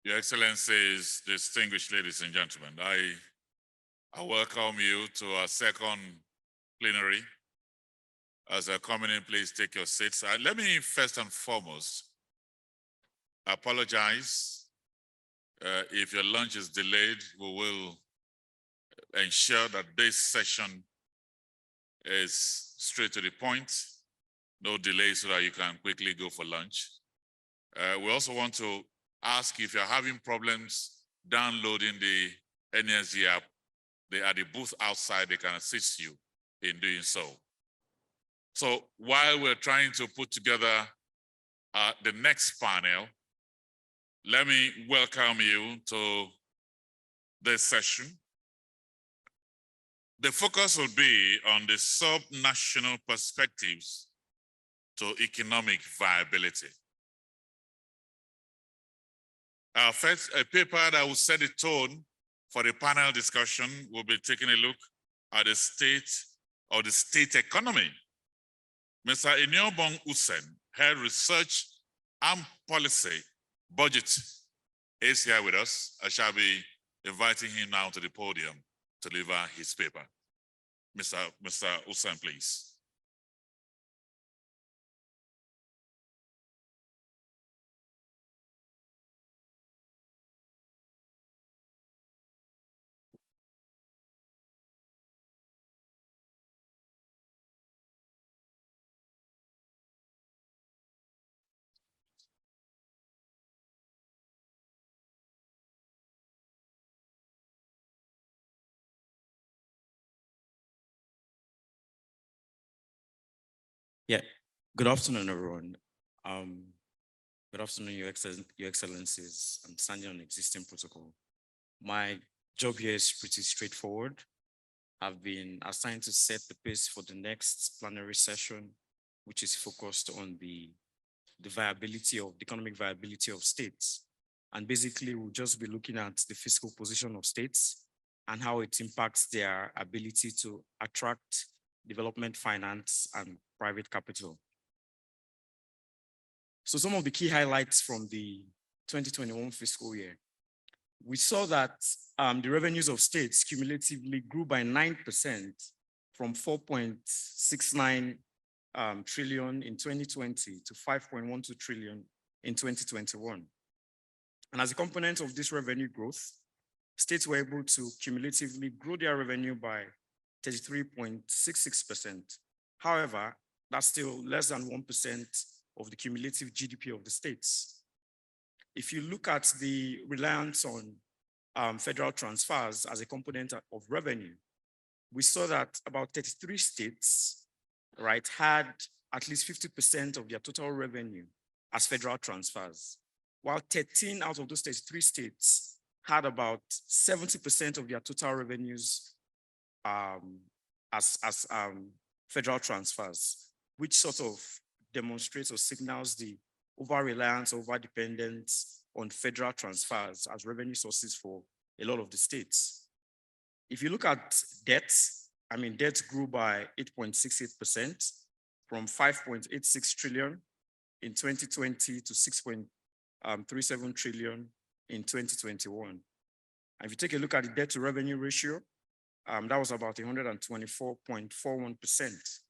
Your Excellencies, distinguished ladies and gentlemen, I welcome you to our second plenary. As you're coming in, please take your seats. Let me first and foremost apologize if your lunch is delayed. We will ensure that this session is straight to the point, no delay, so that you can quickly go for lunch. We also want to ask if you're having problems downloading the NESG app. They are the booth outside, they can assist you in doing so. So while we're trying to put together the next panel, let me welcome you to this session. The focus will be on the subnational perspectives to economic viability. First, a paper that will set the tone for the panel discussion will be taking a look at the state of the state economy. Mr. Iniobong Usen, Head Research and Policy, BudgIT, is here with us. I shall be inviting him now to the podium to deliver his paper. Mr. Usen, please. Yeah, good afternoon, everyone. Good afternoon, Your Excellencies. I'm standing on existing protocol. My job here is pretty straightforward. I've been assigned to set the pace for the next plenary session, which is focused on the economic viability of states. And basically, we'll just be looking at the fiscal position of states and how it impacts their ability to attract development finance and private capital. So some of the key highlights from the 2021 fiscal year. We saw that the revenues of states cumulatively grew by 9% from 4.69 trillion in 2020 to 5.12 trillion in 2021. And as a component of this revenue growth, states were able to cumulatively grow their revenue by 33.66%. However, that's still less than 1% of the cumulative GDP of the states. If you look at the reliance on federal transfers as a component of revenue, we saw that about 33 states, right, had at least 50% of their total revenue as federal transfers, while 13 out of those 33 states had about 70% of their total revenues as federal transfers, which sort of demonstrates or signals the over-reliance, over-dependence on federal transfers as revenue sources for a lot of the states. If you look at debt grew by 8.68% from 5.86 trillion in 2020 to 6.37 trillion in 2021. And if you take a look at the debt to revenue ratio, that was about 124.41%.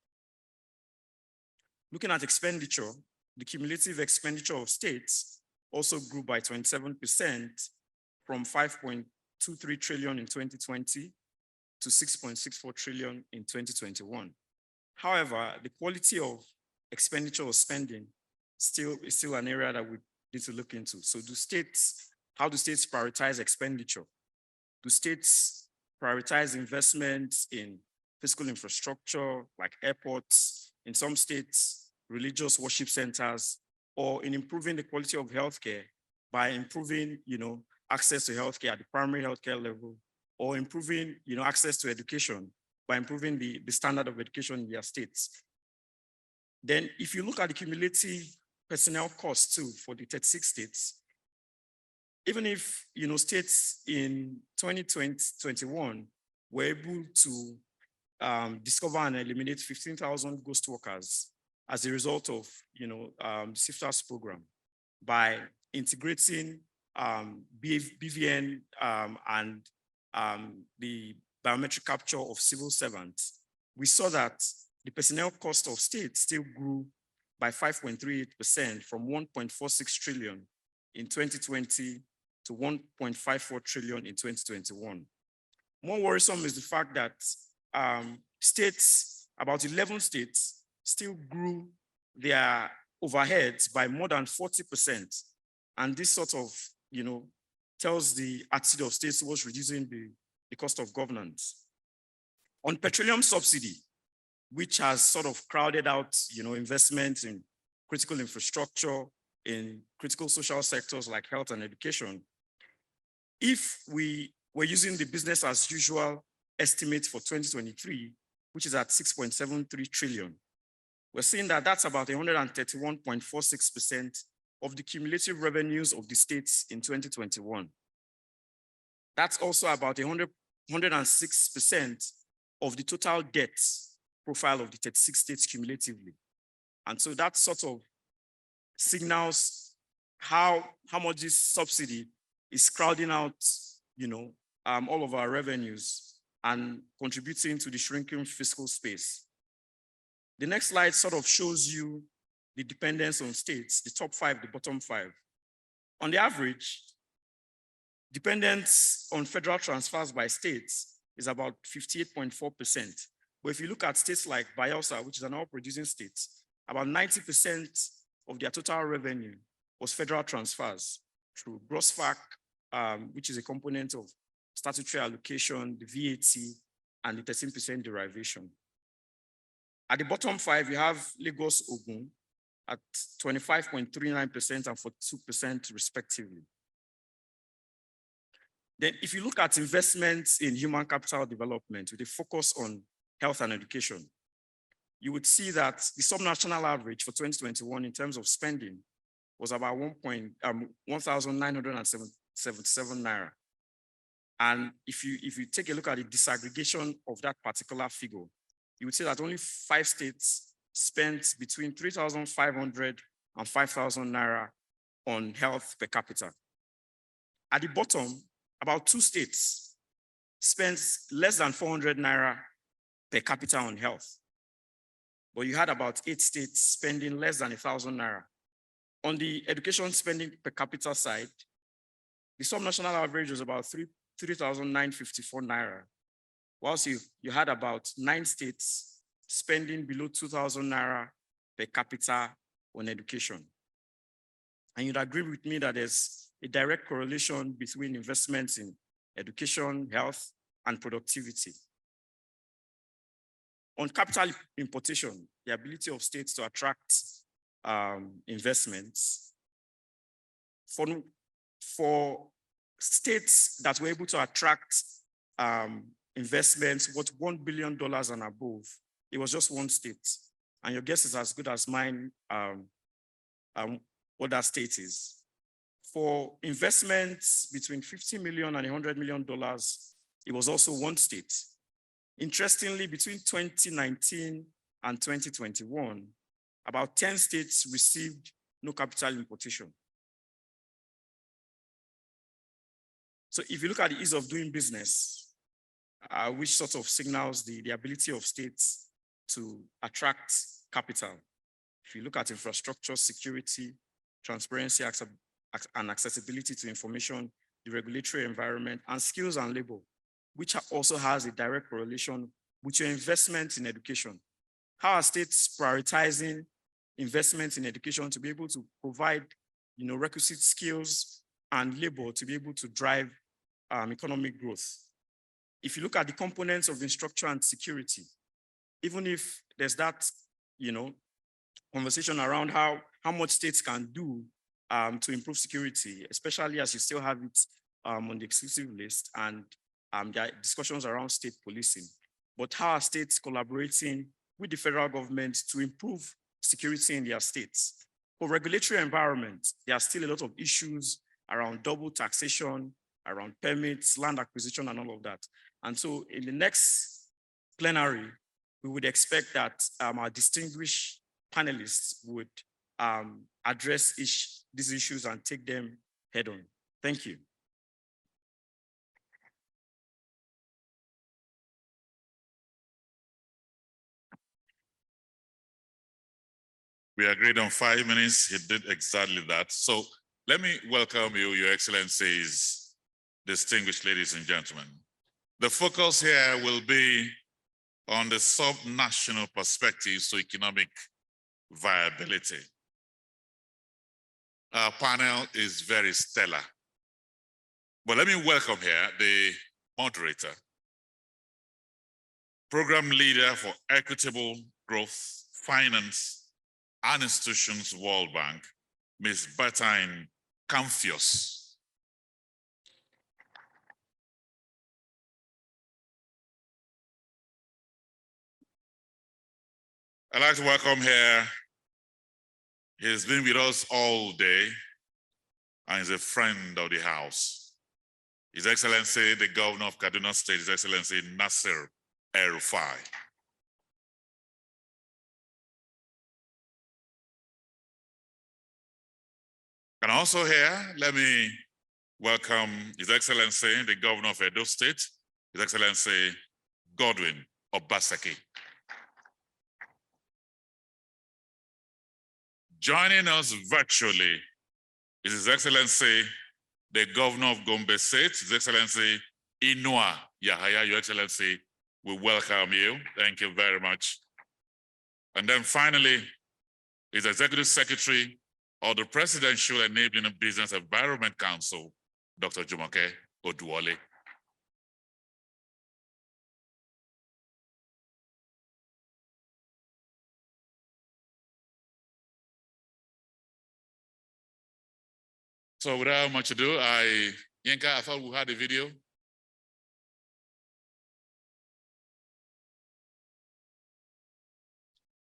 Looking at expenditure, the cumulative expenditure of states also grew by 27% from 5.23 trillion in 2020 to 6.64 trillion in 2021. However, the quality of expenditure or spending is still an area that we need to look into. So how do states prioritize expenditure? Do states prioritize investments in fiscal infrastructure like airports, in some states, religious worship centers, or in improving the quality of healthcare by improving, access to healthcare at the primary healthcare level, or improving, access to education by improving the standard of education in their states? Then if you look at the cumulative personnel costs too for the 36 states, even if, states in 2021 were able to discover and eliminate 15,000 ghost workers as a result of, the SIFTAS program by integrating BVN and the biometric capture of civil servants, we saw that the personnel cost of state still grew by 5.38% from 1.46 trillion in 2020 to 1.54 trillion in 2021. More worrisome is the fact that states, about 11 states, still grew their overheads by more than 40%. And this sort of, tells the attitude of states towards reducing the cost of governance. On petroleum subsidy, which has sort of crowded out, investments in critical infrastructure, in critical social sectors like health and education, if we were using the business as usual estimate for 2023, which is at 6.73 trillion, we're seeing that that's about 131.46% of the cumulative revenues of the states in 2021. That's also about 106% of the total debt profile of the 36 states cumulatively. And so that sort of signals how much this subsidy is crowding out, all of our revenues and contributing to the shrinking fiscal space. The next slide sort of shows you the dependence on states, the top 5, the bottom 5. On the average, dependence on federal transfers by states is about 58.4%. But if you look at states like Bayelsa, which is an oil-producing state, about 90% of their total revenue was federal transfers through gross FAC, which is a component of statutory allocation, the VAT, and the 13% derivation. At the bottom 5, you have Lagos, Ogun at 25.39% and 42% respectively. Then if you look at investments in human capital development with a focus on health and education, you would see that the subnational average for 2021 in terms of spending was about 1,977 naira. And if you take a look at the disaggregation of that particular figure, you would see that only 5 states spent between 3,500 and 5,000 naira on health per capita. At the bottom, about 2 states spent less than 400 naira per capita on health. But you had about 8 states spending less than 1,000 naira. On the education spending per capita side, the subnational average was about 3,954 naira, whilst you had about 9 states spending below 2,000 naira per capita on education. And you'd agree with me that there's a direct correlation between investments in education, health, and productivity. On capital importation, the ability of states to attract investments. For states that were able to attract investments worth $1 billion and above, it was just 1 state. And your guess is as good as mine, what that state is. For investments between $50 million and $100 million, it was also 1 state. Interestingly, between 2019 and 2021, about 10 states received no capital importation. So if you look at the ease of doing business, which sort of signals the ability of states to attract capital. If you look at infrastructure, security, transparency, and accessibility to information, the regulatory environment, and skills and labor, which also has a direct correlation with your investment in education. How are states prioritizing investments in education to be able to provide, requisite skills and labor to be able to drive economic growth? If you look at the components of infrastructure and security, even if there's that, conversation around how much states can do to improve security, especially as you still have it on the exclusive list, and there are discussions around state policing. But how are states collaborating with the federal government to improve security in their states? For regulatory environment, there are still a lot of issues around double taxation, around permits, land acquisition, and all of that. And so in the next plenary, we would expect that our distinguished panelists would address these issues and take them head on. Thank you. We agreed on 5 minutes. He did exactly that. So let me welcome you, Your Excellencies, distinguished ladies and gentlemen. The focus here will be on the subnational perspectives to economic viability. Our panel is very stellar. But let me welcome here the moderator, program leader for equitable growth, finance, and institutions World Bank, Ms. Bertine Camphios. I'd like to welcome here. He's been with us all day and is a friend of the house. His Excellency, the Governor of Kaduna State, His Excellency Nasir El-Rufai. And also here, let me welcome His Excellency, the Governor of Edo State, His Excellency Godwin Obaseki. Joining us virtually is His Excellency, the Governor of Gombe State, His Excellency Inua Yahaya. Your Excellency, we welcome you. Thank you very much. And then finally, is Executive Secretary of the Presidential Enabling and Business Environment Council, Dr. Jumoke Oduwole. So without much ado, Yinka, I thought we had a video.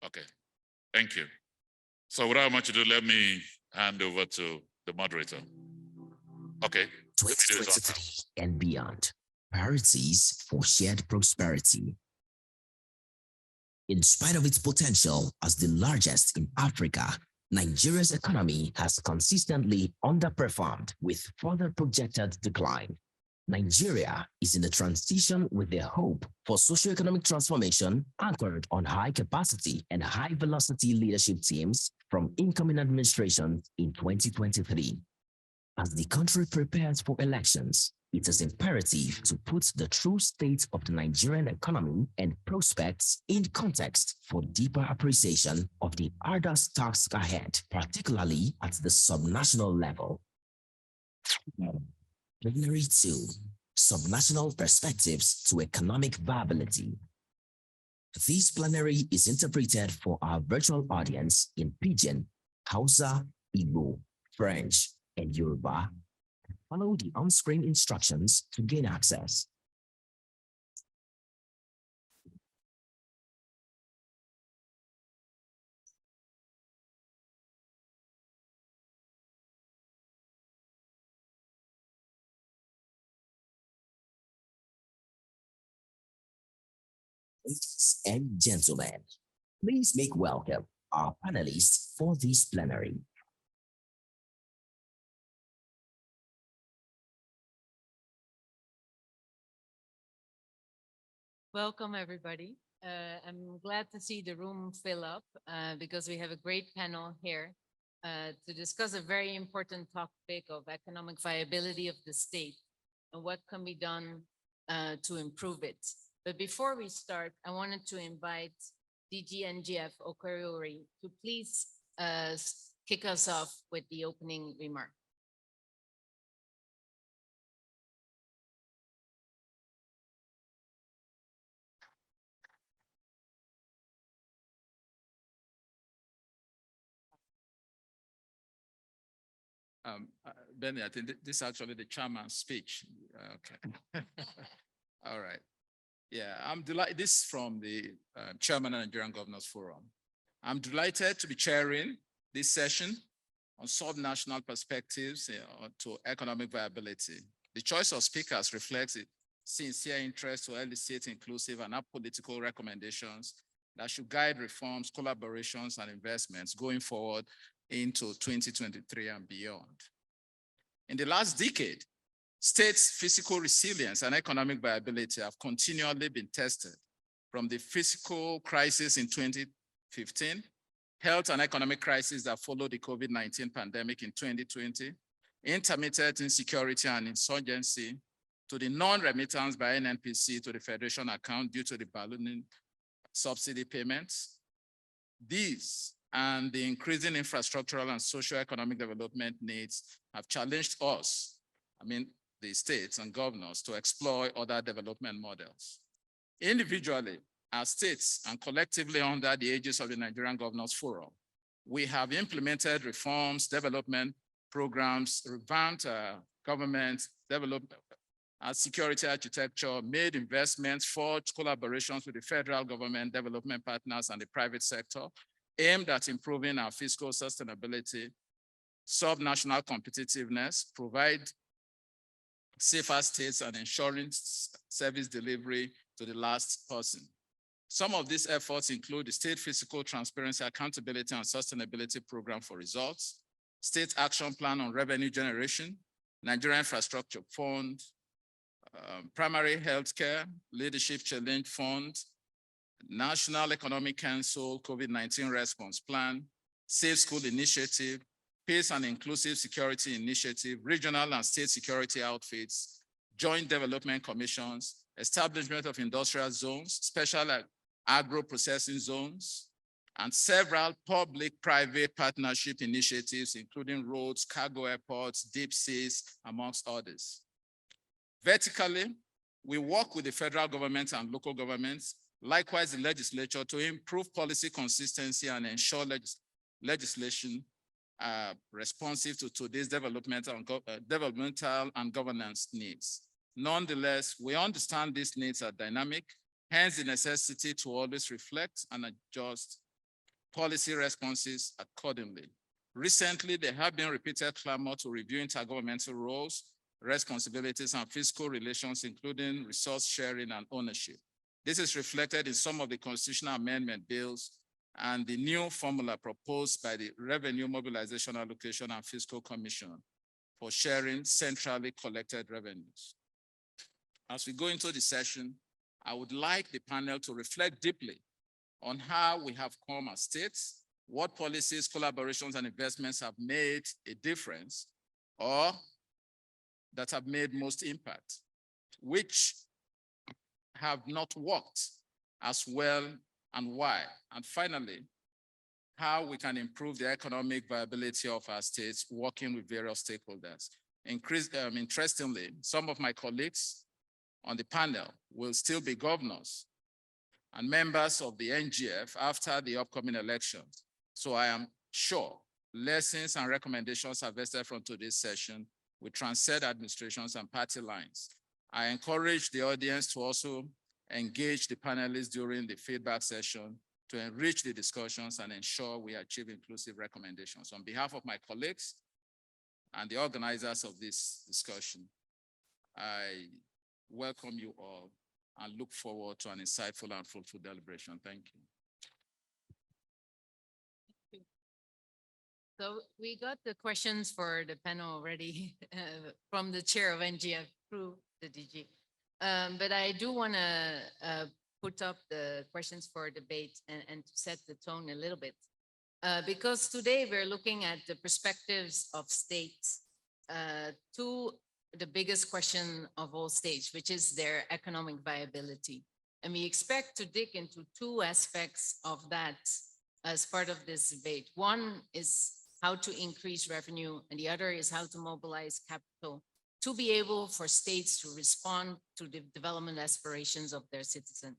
Okay, thank you. So without much ado, let me hand over to the moderator. Okay. 2023 and beyond. Priorities for shared prosperity. In spite of its potential as the largest in Africa, Nigeria's economy has consistently underperformed with further projected decline. Nigeria is in a transition with the hope for socio-economic transformation anchored on high capacity and high velocity leadership teams from incoming administration in 2023. As the country prepares for elections, it is imperative to put the true state of the Nigerian economy and prospects in context for deeper appreciation of the arduous task ahead, particularly at the subnational level. Plenary 2, Subnational Perspectives to Economic Viability. This plenary is interpreted for our virtual audience in Pidgin, Hausa, Igbo, French, and Yoruba. Follow the on-screen instructions to gain access. Ladies and gentlemen, please make welcome our panelists for this plenary. Welcome, everybody. I'm glad to see the room fill up because we have a great panel here to discuss a very important topic of economic viability of the state and what can be done to improve it. But before we start, I wanted to invite DG NGF Okoriori to please kick us off with the opening remark. Benny, I think this is actually the chairman's speech. Okay. All right. Yeah, I'm delighted. This is from the chairman of Nigerian Governors Forum. I'm delighted to be chairing this session on subnational perspectives to economic viability. The choice of speakers reflects a sincere interest to elicit inclusive and apolitical recommendations that should guide reforms, collaborations, and investments going forward into 2023 and beyond. In the last decade, states' physical resilience and economic viability have continually been tested. From the fiscal crisis in 2015, health and economic crisis that followed the COVID-19 pandemic in 2020, intermittent insecurity and insurgency, to the non-remittance by NNPC to the Federation account due to the ballooning subsidy payments. These and the increasing infrastructural and socio-economic development needs have challenged us, the states and governors, to explore other development models. Individually, as states and collectively under the aegis of the Nigerian Governors Forum, we have implemented reforms, development programs, revamped government development, security architecture, made investments, forged collaborations with the federal government, development partners, and the private sector, aimed at improving our fiscal sustainability, subnational competitiveness, provide safer states, and ensuring service delivery to the last person. Some of these efforts include the State Fiscal Transparency, Accountability, and Sustainability Program for Results, State Action Plan on Revenue Generation, Nigerian Infrastructure Fund, Primary Healthcare, Leadership Challenge Fund, National Economic Council COVID-19 Response Plan, Safe School Initiative, Peace and Inclusive Security Initiative, regional and state security outfits, joint development commissions, establishment of industrial zones, special agro-processing zones, and several public-private partnership initiatives, including roads, cargo airports, deep seas, amongst others. Vertically, we work with the federal government and local governments, likewise the legislature, to improve policy consistency and ensure legislation responsive to today's developmental and governance needs. Nonetheless, we understand these needs are dynamic, hence the necessity to always reflect and adjust policy responses accordingly. Recently, there have been repeated clamor to review intergovernmental roles, responsibilities, and fiscal relations, including resource sharing and ownership. This is reflected in some of the constitutional amendment bills and the new formula proposed by the Revenue Mobilization Allocation and Fiscal Commission for sharing centrally collected revenues. As we go into the session, I would like the panel to reflect deeply on how we have come as states, what policies, collaborations, and investments have made a difference or that have made most impact, which have not worked as well and why. And finally, how we can improve the economic viability of our states working with various stakeholders. Interestingly, some of my colleagues on the panel will still be governors and members of the NGF after the upcoming elections. So I am sure lessons and recommendations harvested from today's session will transcend administrations and party lines. I encourage the audience to also engage the panelists during the feedback session to enrich the discussions and ensure we achieve inclusive recommendations. On behalf of my colleagues and the organizers of this discussion, I welcome you all and look forward to an insightful and fruitful deliberation. Thank you. So we got the questions for the panel already from the chair of NGF through the DG. But I do want to put up the questions for debate and to set the tone a little bit. Because today we're looking at the perspectives of states to the biggest question of all states, which is their economic viability. And we expect to dig into two aspects of that as part of this debate. One is how to increase revenue, and the other is how to mobilize capital to be able for states to respond to the development aspirations of their citizens.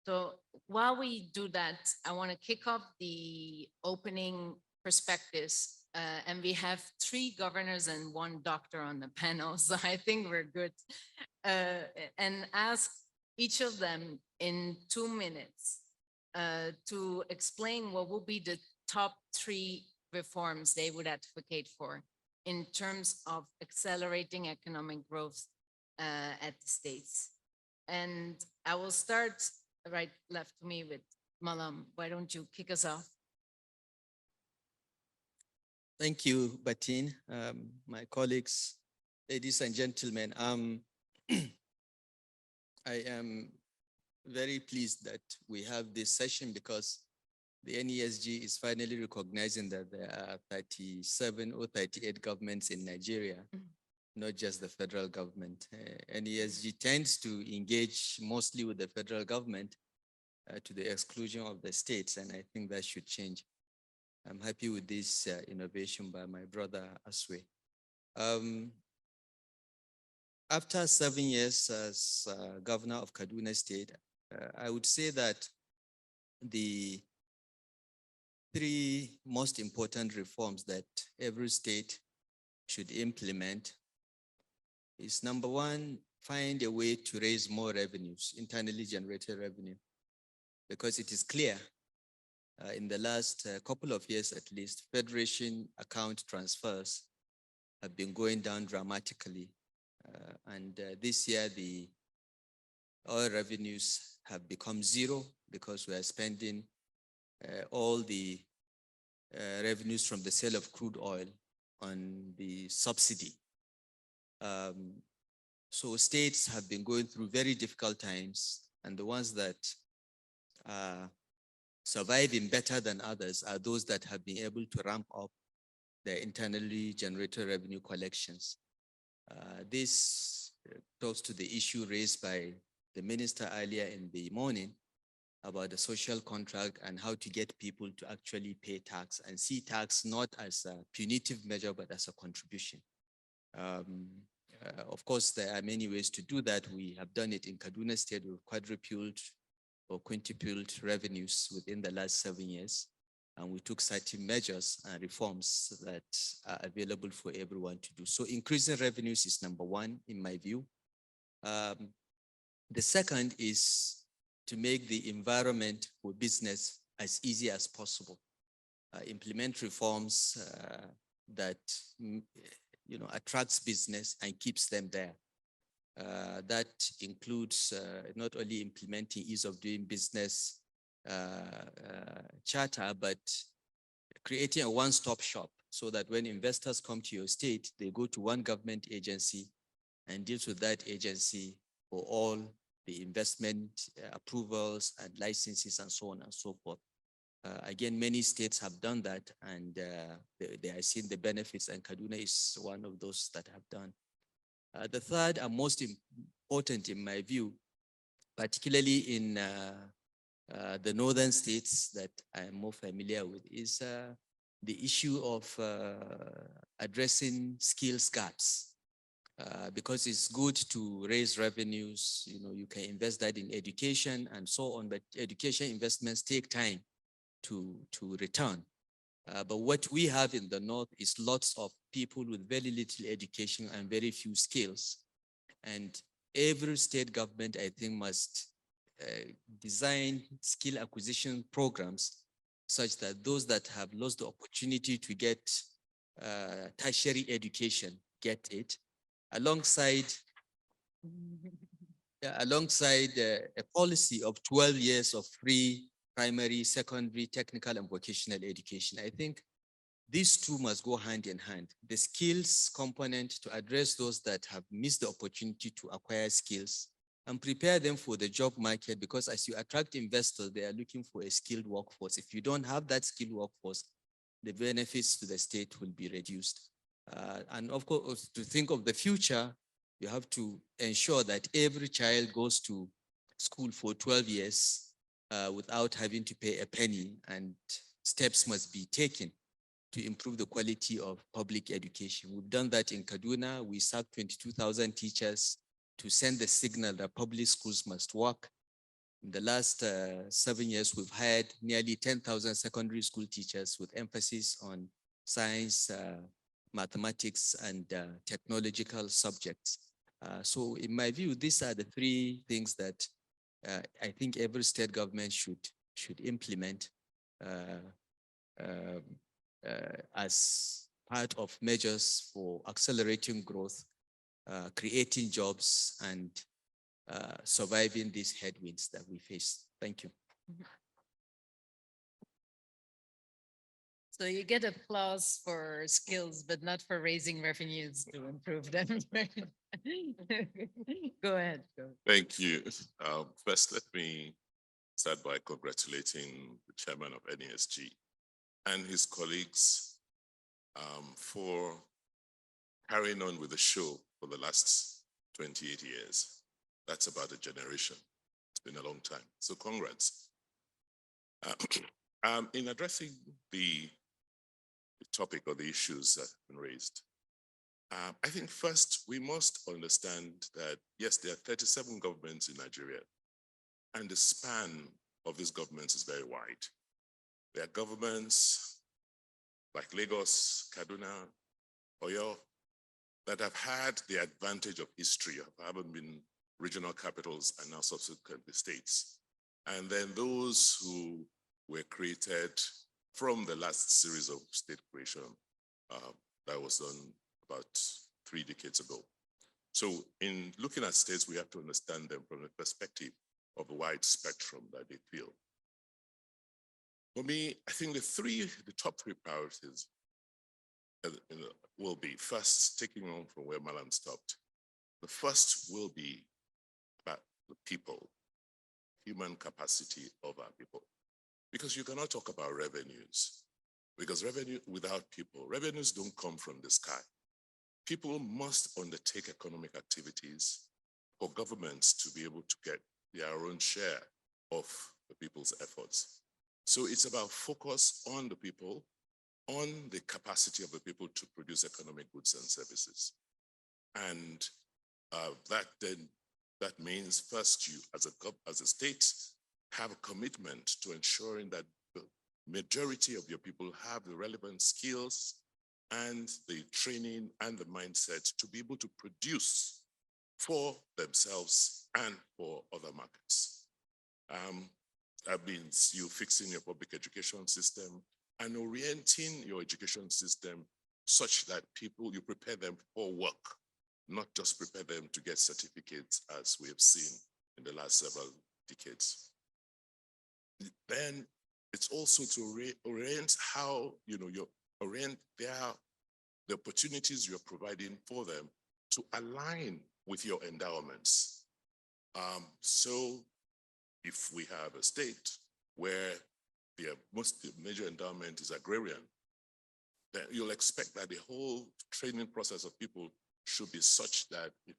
So while we do that, I want to kick off the opening perspectives. And we have 3 governors and 1 doctor on the panel, so I think we're good. And ask each of them in 2 minutes to explain what will be the top 3 reforms they would advocate for in terms of accelerating economic growth at the states. And I will start right left to me with Malam. Why don't you kick us off? Thank you, Batin. My colleagues, ladies and gentlemen, I am very pleased that we have this session because the NESG is finally recognizing that there are 37 or 38 governments in Nigeria, not just the federal government. NESG tends to engage mostly with the federal government to the exclusion of the states, and I think that should change. I'm happy with this innovation by my brother Aswe. After 7 years as governor of Kaduna State, I would say that the three most important reforms that every state should implement is number one, find a way to raise more revenues, internally generated revenue, because it is clear in the last couple of years at least, federation account transfers have been going down dramatically. And this year, the oil revenues have become zero because we are spending all the revenues from the sale of crude oil on the subsidy. So states have been going through very difficult times, and the ones that are surviving better than others are those that have been able to ramp up their internally generated revenue collections. This talks to the issue raised by the minister earlier in the morning about the social contract and how to get people to actually pay tax and see tax not as a punitive measure, but as a contribution. Of course, there are many ways to do that. We have done it in Kaduna State with quadrupled or quintupled revenues within the last 7 years. And we took certain measures and reforms that are available for everyone to do. So increasing revenues is number one, in my view. The second is to make the environment for business as easy as possible. Implement reforms that attracts business and keeps them there. That includes not only implementing ease of doing business charter, but creating a one-stop shop so that when investors come to your state, they go to one government agency and deals with that agency for all the investment approvals and licenses and so on and so forth. Again, many states have done that, and they are seeing the benefits, and Kaduna is one of those that have done. The third and most important in my view, particularly in the northern states that I am more familiar with, is the issue of addressing skills gaps. Because it's good to raise revenues, you can invest that in education and so on, but education investments take time to return. But what we have in the North is lots of people with very little education and very few skills. And every state government, I think, must design skill acquisition programs such that those that have lost the opportunity to get tertiary education get it, alongside a policy of 12 years of free primary, secondary, technical, and vocational education. I think these two must go hand in hand. The skills component to address those that have missed the opportunity to acquire skills and prepare them for the job market, because as you attract investors, they are looking for a skilled workforce. If you don't have that skilled workforce, the benefits to the state will be reduced. And of course, to think of the future, you have to ensure that every child goes to school for 12 years without having to pay a penny, and steps must be taken to improve the quality of public education. We've done that in Kaduna. We sacked 22,000 teachers to send the signal that public schools must work. In the last 7 years, we've hired nearly 10,000 secondary school teachers with emphasis on science, mathematics, and technological subjects. So in my view, these are the three things that I think every state government should implement as part of measures for accelerating growth, creating jobs, and surviving these headwinds that we face. Thank you. So you get applause for skills, but not for raising revenues to improve them. Go ahead. Thank you. First, let me start by congratulating the chairman of NESG and his colleagues for carrying on with the show for the last 28 years. That's about a generation. It's been a long time. So congrats. In addressing the topic or the issues that have been raised, I think first we must understand that, yes, there are 37 governments in Nigeria, and the span of these governments is very wide. There are governments like Lagos, Kaduna, Oyo, that have had the advantage of history, haven't been regional capitals and now subsequently states. And then those who were created from the last series of state creation that was done about 3 decades ago. So in looking at states, we have to understand them from the perspective of the wide spectrum that they feel. For me, I think the top 3 priorities will be, first, taking on from where Malam stopped. The first will be about the people, human capacity of our people. Because you cannot talk about revenues, because revenue without people, revenues don't come from the sky. People must undertake economic activities for governments to be able to get their own share of the people's efforts. So it's about focus on the people, on the capacity of the people to produce economic goods and services. And that means first you, as a state, have a commitment to ensuring that the majority of your people have the relevant skills and the training and the mindset to be able to produce for themselves and for other markets. That means you fixing your public education system and orienting your education system such that you prepare them for work, not just prepare them to get certificates as we have seen in the last several decades. Then it's also to orient how, orient the opportunities you're providing for them to align with your endowments. So if we have a state where the major endowment is agrarian, then you'll expect that the whole training process of people should be such that it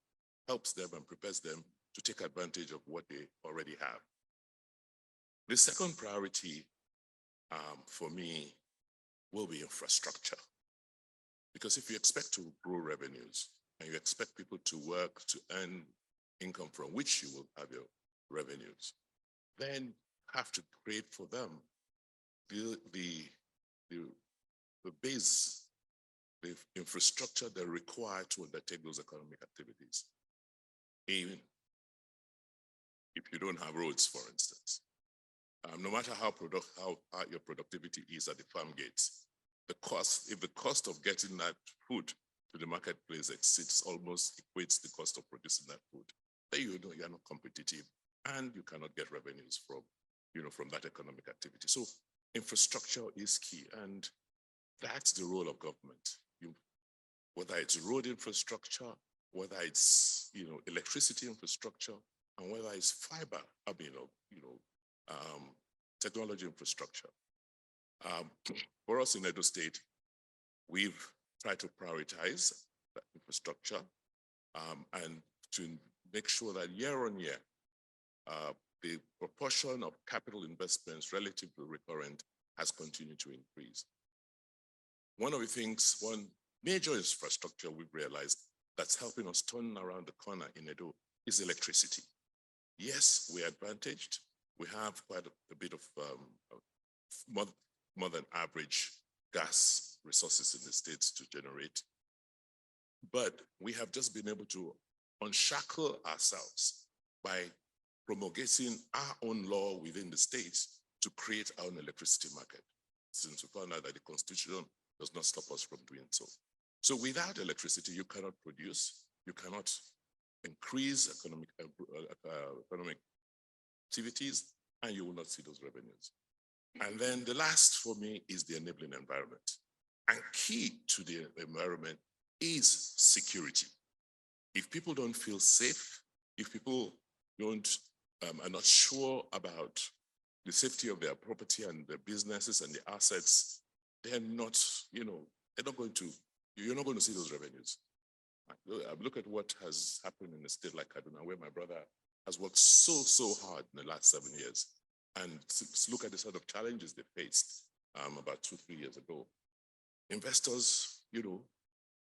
helps them and prepares them to take advantage of what they already have. The second priority for me will be infrastructure. Because if you expect to grow revenues and you expect people to work to earn income from which you will have your revenues, then you have to create for them the base, the infrastructure they're required to undertake those economic activities. Even if you don't have roads, for instance, no matter how your productivity is at the farm gates, if the cost of getting that food to the marketplace almost equates the cost of producing that food, then you know you're not competitive and you cannot get revenues from that economic activity. So infrastructure is key, and that's the role of government. Whether it's road infrastructure, whether it's electricity infrastructure, and whether it's fiber, technology infrastructure. For us in Edo State, we've tried to prioritize that infrastructure and to make sure that year on year, the proportion of capital investments relative to recurrent has continued to increase. One major infrastructure we've realized that's helping us turn around the corner in Edo is electricity. Yes, we're advantaged. We have quite a bit of more than average gas resources in the States to generate. But we have just been able to unshackle ourselves by promulgating our own law within the states to create our own electricity market, since we found out that the Constitution does not stop us from doing so. So without electricity, you cannot produce, you cannot increase economic activities, and you will not see those revenues. And then the last for me is the enabling environment. And key to the environment is security. If people don't feel safe, if people are not sure about the safety of their property and their businesses and the assets, they're not, they're not going to, you're not going to see those revenues. Look at what has happened in a state like Kaduna, where my brother has worked so hard in the last 7 years. And look at the sort of challenges they faced about 2-3 years ago. Investors,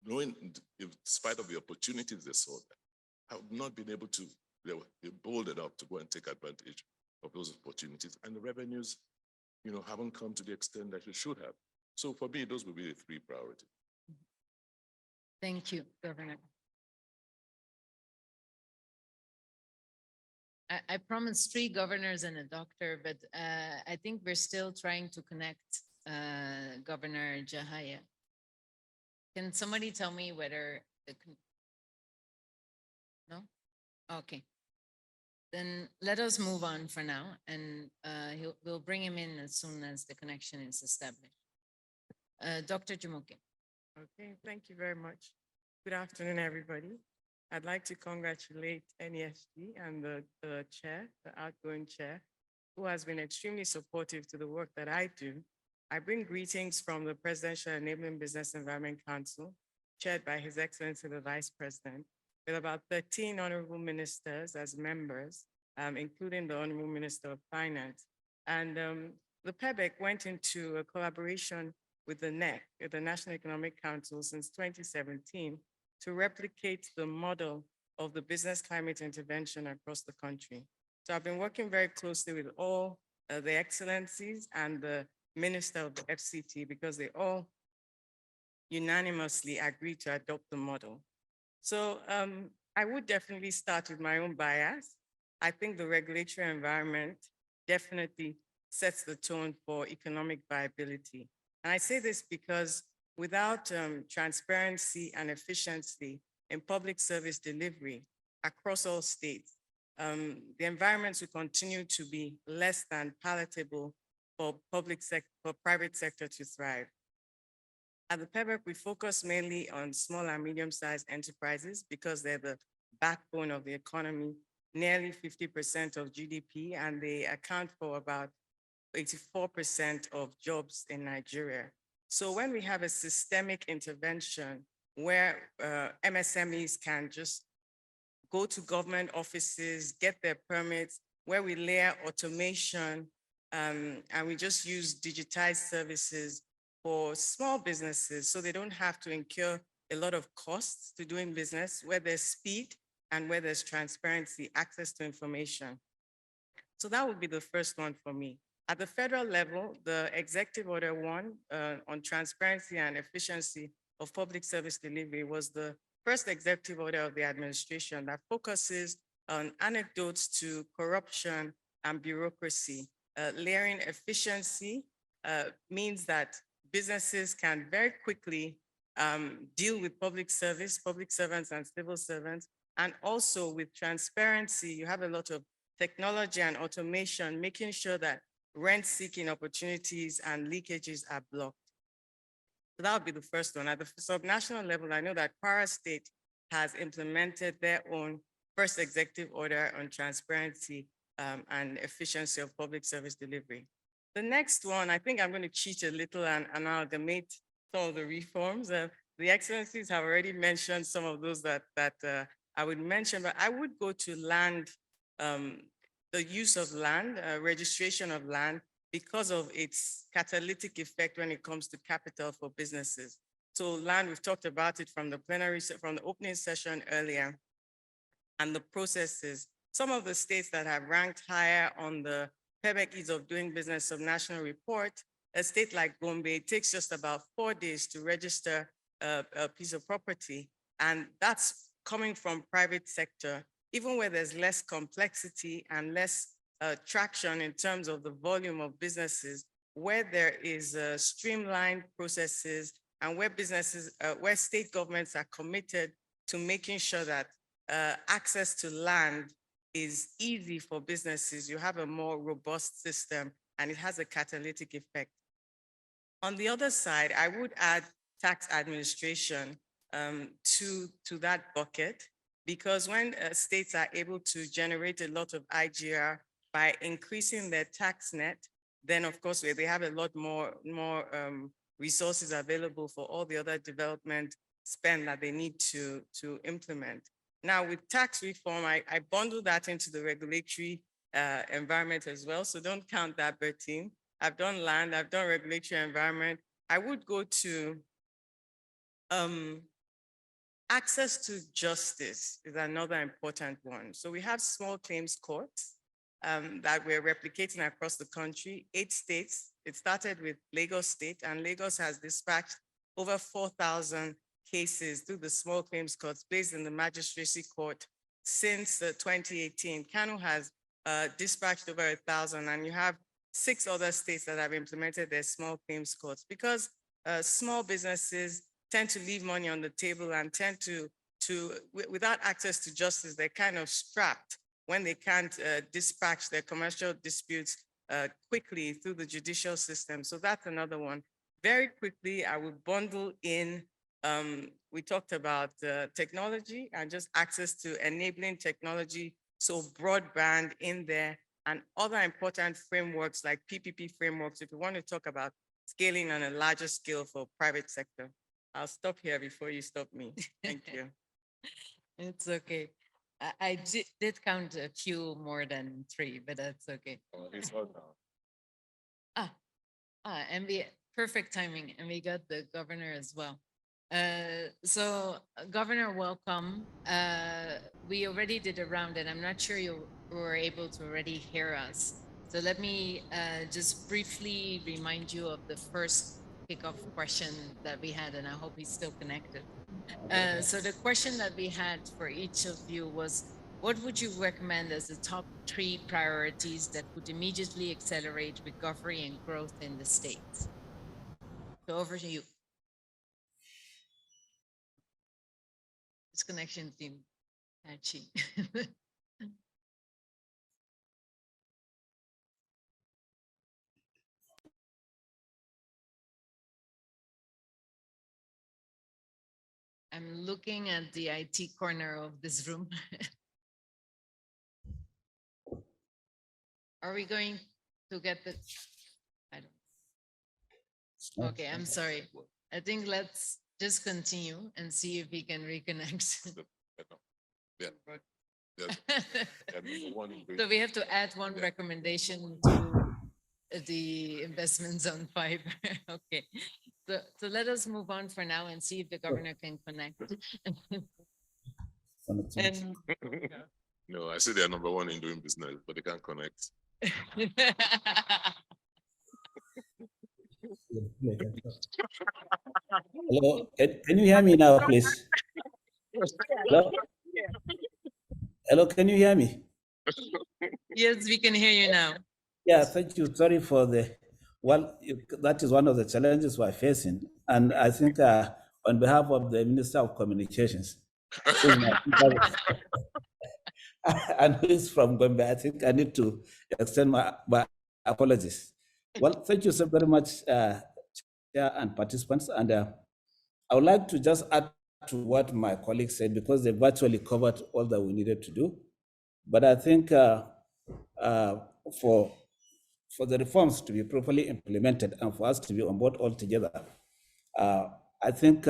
knowing in spite of the opportunities they saw, have not been able to, they were bold enough to go and take advantage of those opportunities. And the revenues, haven't come to the extent that it should have. So for me, those would be the 3 priorities. Thank you, Governor. I promised 3 governors and a doctor, but I think we're still trying to connect Governor Jahaya. Can somebody tell me whether no? Okay. Then let us move on for now, and we'll bring him in as soon as the connection is established. Dr. Jumoke. Okay, thank you very much. Good afternoon, everybody. I'd like to congratulate NESG and the chair, the outgoing chair, who has been extremely supportive to the work that I do. I bring greetings from the Presidential Enabling Business Environment Council, chaired by His Excellency the Vice President, with about 13 honorable ministers as members, including the Honorable Minister of Finance. And the PEBEC went into a collaboration with the NEC, the National Economic Council, since 2017 to replicate the model of the business climate intervention across the country. So I've been working very closely with all the excellencies and the Minister of the FCT because they all unanimously agreed to adopt the model. So I would definitely start with my own bias. I think the regulatory environment definitely sets the tone for economic viability. And I say this because without transparency and efficiency in public service delivery across all states, the environments will continue to be less than palatable for private sector to thrive. At the PEBEC, we focus mainly on small and medium-sized enterprises because they're the backbone of the economy, nearly 50% of GDP, and they account for about 84% of jobs in Nigeria. So when we have a systemic intervention where MSMEs can just go to government offices, get their permits, where we layer automation, and we just use digitized services for small businesses so they don't have to incur a lot of costs to doing business, where there's speed and where there's transparency, access to information. So that would be the first one for me. At the federal level, the Executive Order 1 on transparency and efficiency of public service delivery was the first executive order of the administration that focuses on anecdotes to corruption and bureaucracy. Layering efficiency means that businesses can very quickly deal with public servants and civil servants, and also with transparency. You have a lot of technology and automation, making sure that rent-seeking opportunities and leakages are blocked. So that would be the first one. At the subnational level, I know that Kwara State has implemented their own first executive order on transparency and efficiency of public service delivery. The next one, I think I'm going to cheat a little and amalgamate some of the reforms. The excellencies have already mentioned some of those that I would mention, but I would go to land, the use of land, registration of land, because of its catalytic effect when it comes to capital for businesses. So land, we've talked about it from the plenary, from the opening session earlier, and the processes. Some of the states that have ranked higher on the PEBEC Ease of Doing Business Subnational Report, a state like Gombe, it takes just about 4 days to register a piece of property, and that's coming from private sector, even where there's less complexity and less traction in terms of the volume of businesses, where there is streamlined processes and where businesses, where state governments are committed to making sure that access to land is easy for businesses. You have a more robust system and it has a catalytic effect. On the other side, I would add tax administration to that bucket, because when states are able to generate a lot of IGR by increasing their tax net, then of course they have a lot more resources available for all the other development spend that they need to implement. Now with tax reform, I bundle that into the regulatory environment as well. So don't count that, Bertine. I've done land, I've done regulatory environment. I would go to access to justice is another important one. So we have small claims courts that we're replicating across the country, 8 states. It started with Lagos State, and Lagos has dispatched over 4,000 cases through the small claims courts based in the magistracy court since 2018. Kano has dispatched over 1,000, and you have 6 other states that have implemented their small claims courts, because small businesses tend to leave money on the table and tend to without access to justice, they're kind of strapped when they can't dispatch their commercial disputes quickly through the judicial system. So that's another one. Very quickly, I would bundle in, we talked about technology and just access to enabling technology. So broadband in there, and other important frameworks like PPP frameworks, if you want to talk about scaling on a larger scale for private sector. I'll stop here before you stop me. Thank you. It's okay. I did count a few more than 3, but that's okay. And perfect timing, and we got the governor as well. Governor, welcome. We already did a round, and I'm not sure you were able to already hear us. So let me just briefly remind you of the first kickoff question that we had, and I hope he's still connected. So the question that we had for each of you was, what would you recommend as the top 3 priorities that would immediately accelerate recovery and growth in the states? So over to you. This connection seemed patchy. I'm looking at the IT corner of this room. Are we going to get the? I don't. Okay, I'm sorry. I think let's just continue and see if we can reconnect. Yeah. So we have to add one recommendation to the investment zone 5. Okay. So let us move on for now and see if the governor can connect. And No, I say they're number 1 in doing business, but they can't connect. Hello, can you hear me now, please? Hello? Hello, can you hear me? Yes, we can hear you now. Yeah, thank you. Sorry for that is one of the challenges we're facing. And I think on behalf of the Minister of Communications, and who is from Gombe, I think I need to extend my apologies. Well, thank you so very much, Chair and participants. And I would like to just add to what my colleagues said, because they virtually covered all that we needed to do. But I think for the reforms to be properly implemented and for us to be on board altogether, I think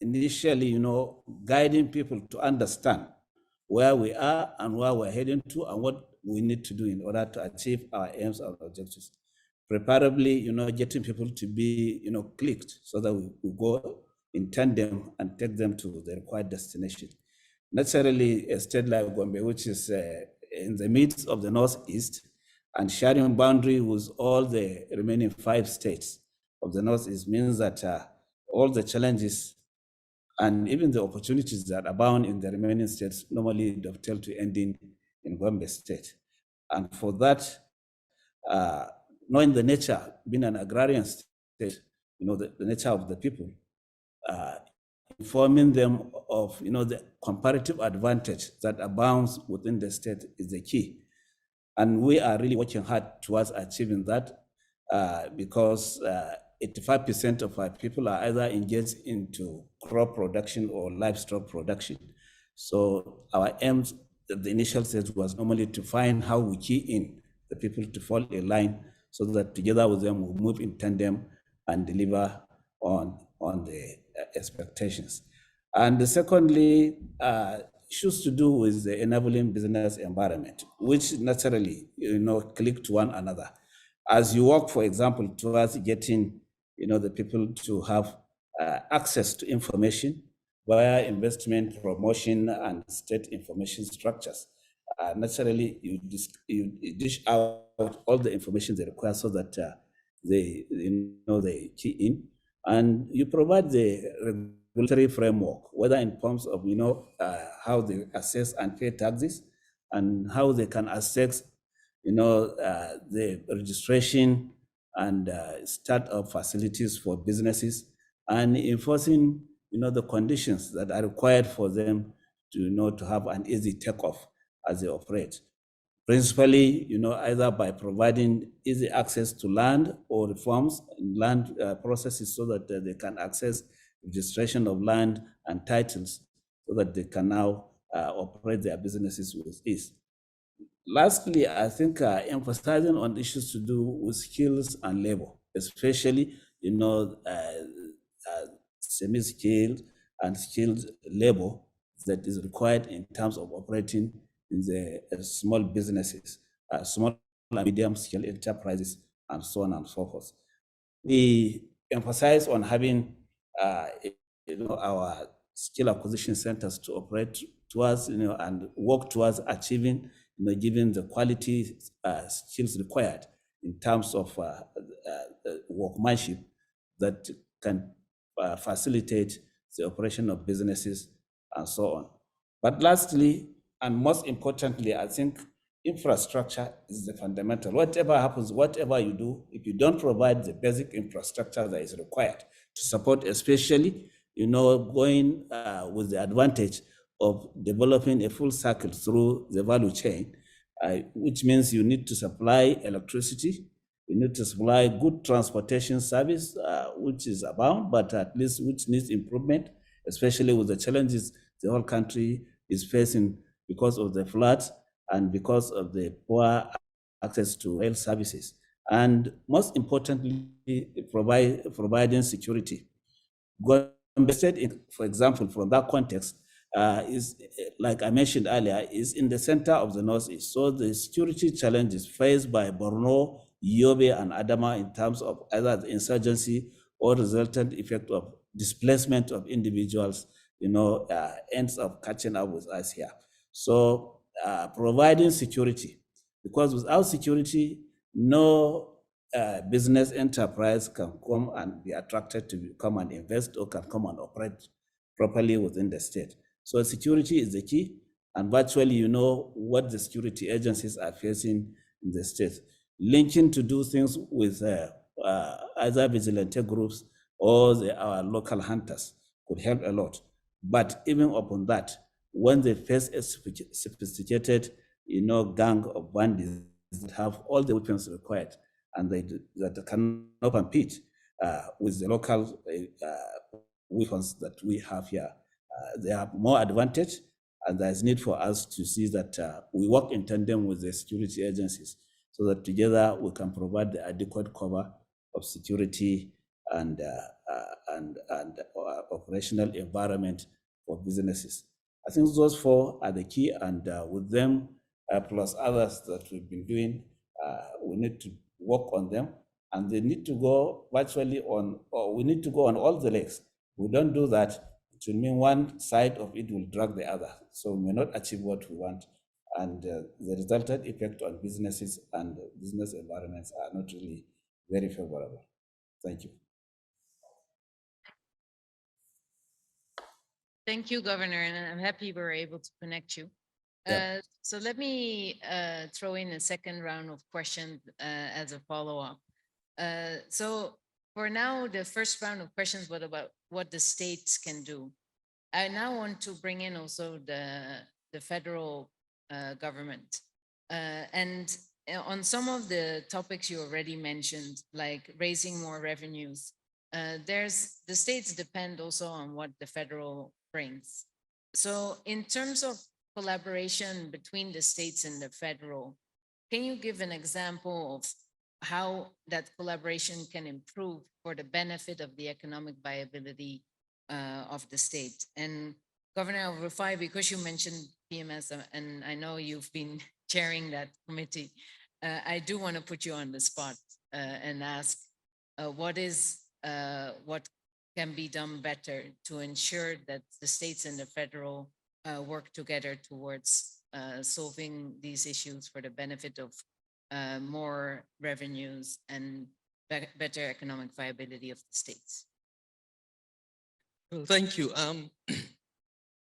initially, guiding people to understand where we are and where we're heading to and what we need to do in order to achieve our aims and objectives. Preferably, getting people to be, clicked so that we go in tandem and take them to the required destination. Naturally, a state like Gombe, which is in the midst of the Northeast and sharing boundary with all the remaining 5 states of the Northeast, means that all the challenges and even the opportunities that abound in the remaining states normally dovetail to ending in Gombe state. And for that, knowing the nature, being an agrarian state, the nature of the people, informing them of the comparative advantage that abounds within the state is the key. And we are really working hard towards achieving that because 85% of our people are either engaged into crop production or livestock production. So our aims at the initial stage was normally to find how we key in the people to fall in line so that together with them we move in tandem and deliver on the expectations. And secondly, issues to do with the enabling business environment, which naturally, click to one another. As you work, for example, towards getting, the people to have access to information via investment, promotion, and state information structures. Naturally, you dish out all the information they require so that they key in, and you provide the regulatory framework, whether in terms of how they assess and pay taxes, and how they can assess the registration and start-up facilities for businesses, and enforcing the conditions that are required for them to have an easy takeoff as they operate. Principally, either by providing easy access to land or reforms in land processes so that they can access registration of land and titles so that they can now operate their businesses with ease. Lastly, I think emphasizing on issues to do with skills and labor, especially, semi-skilled and skilled labor that is required in terms of operating in the small businesses, small and medium scale enterprises, and so on and so forth. We emphasize on having, our skill acquisition centers to operate towards, and work towards achieving, given the quality skills required in terms of workmanship that can facilitate the operation of businesses and so on. But lastly, and most importantly, I think infrastructure is the fundamental. Whatever happens, whatever you do, if you don't provide the basic infrastructure that is required to support, especially, going with the advantage of developing a full cycle through the value chain, which means you need to supply electricity, you need to supply good transportation service, which is abound, but at least which needs improvement, especially with the challenges the whole country is facing because of the floods and because of the poor access to rail services. And most importantly, providing security. Gombe State, for example, from that context, is, like I mentioned earlier, is in the center of the Northeast. So the security challenges faced by Borno, Yobe, and Adama in terms of either the insurgency or resultant effect of displacement of individuals, ends up catching up with us here. So providing security, because without security, no business enterprise can come and be attracted to come and invest or can come and operate properly within the state. So security is the key, and virtually what the security agencies are facing in the state. Linking to do things with either vigilante groups or our local hunters could help a lot. But even upon that, when they face a sophisticated, gang of bandits that have all the weapons required, and that cannot compete with the local weapons that we have here, they have more advantage, and there's need for us to see that we work in tandem with the security agencies so that together we can provide the adequate cover of security and operational environment for businesses. I think those four are the key, and with them, plus others that we've been doing, we need to work on them, and they need to go virtually on, or we need to go on all the legs. We don't do that, it will mean one side of it will drag the other. So we may not achieve what we want, and the resultant effect on businesses and business environments are not really very favorable. Thank you. Thank you, Governor, and I'm happy we were able to connect you. Yep. So let me throw in a second round of questions as a follow-up. So for now, the first round of questions was about what the states can do. I now want to bring in also the federal government. And on some of the topics you already mentioned, like raising more revenues, the states depend also on what the federal brings. So in terms of collaboration between the states and the federal, can you give an example of how that collaboration can improve for the benefit of the economic viability of the state? And Governor El-Rufai, because you mentioned PMS, and I know you've been chairing that committee, I do want to put you on the spot and ask what can be done better to ensure that the states and the federal work together towards solving these issues for the benefit of more revenues and better economic viability of the states. Well, thank you.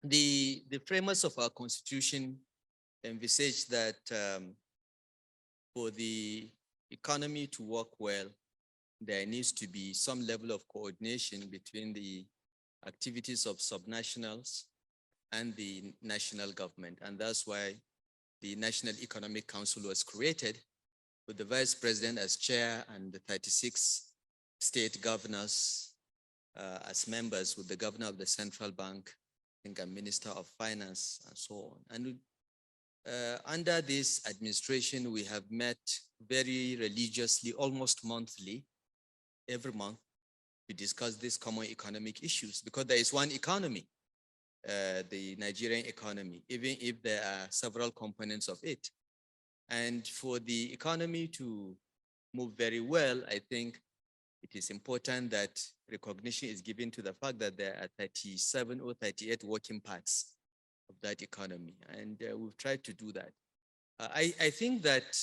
The framers of our constitution envisage that for the economy to work well, there needs to be some level of coordination between the activities of subnationals and the national government. And that's why the National Economic Council was created with the vice president as chair and the 36 state governors as members, with the governor of the central bank, I think a minister of finance and so on. And under this administration, we have met very religiously, almost monthly, every month, to discuss these common economic issues, because there is one economy, the Nigerian economy, even if there are several components of it. And for the economy to move very well, I think it is important that recognition is given to the fact that there are 37 or 38 working parts of that economy. And we've tried to do that. I think that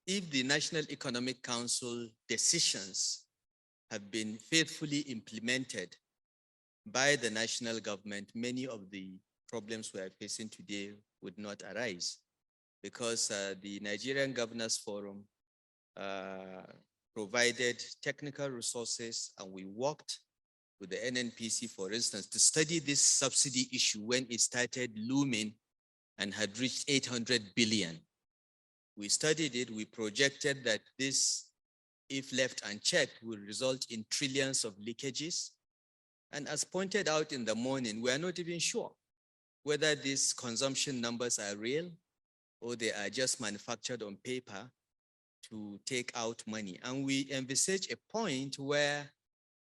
if the National Economic Council decisions have been faithfully implemented by the national government, many of the problems we are facing today would not arise, because the Nigerian Governors Forum provided technical resources, and we worked with the NNPC, for instance, to study this subsidy issue when it started looming and had reached 800 billion. We studied it, we projected that this, if left unchecked, will result in trillions of leakages. And as pointed out in the morning, we are not even sure whether these consumption numbers are real or they are just manufactured on paper to take out money. And we envisage a point where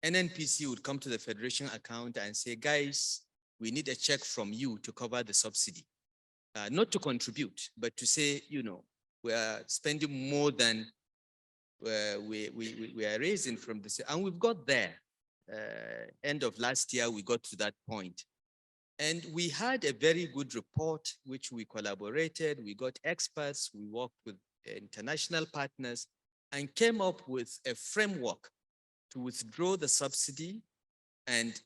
NNPC would come to the Federation account and say, guys, we need a check from you to cover the subsidy. Not to contribute, but to say, you know, we are spending more than we are raising from this. And we've got there. End of last year, we got to that point. And we had a very good report, which we collaborated. We got experts, we worked with international partners, and came up with a framework to withdraw the subsidy and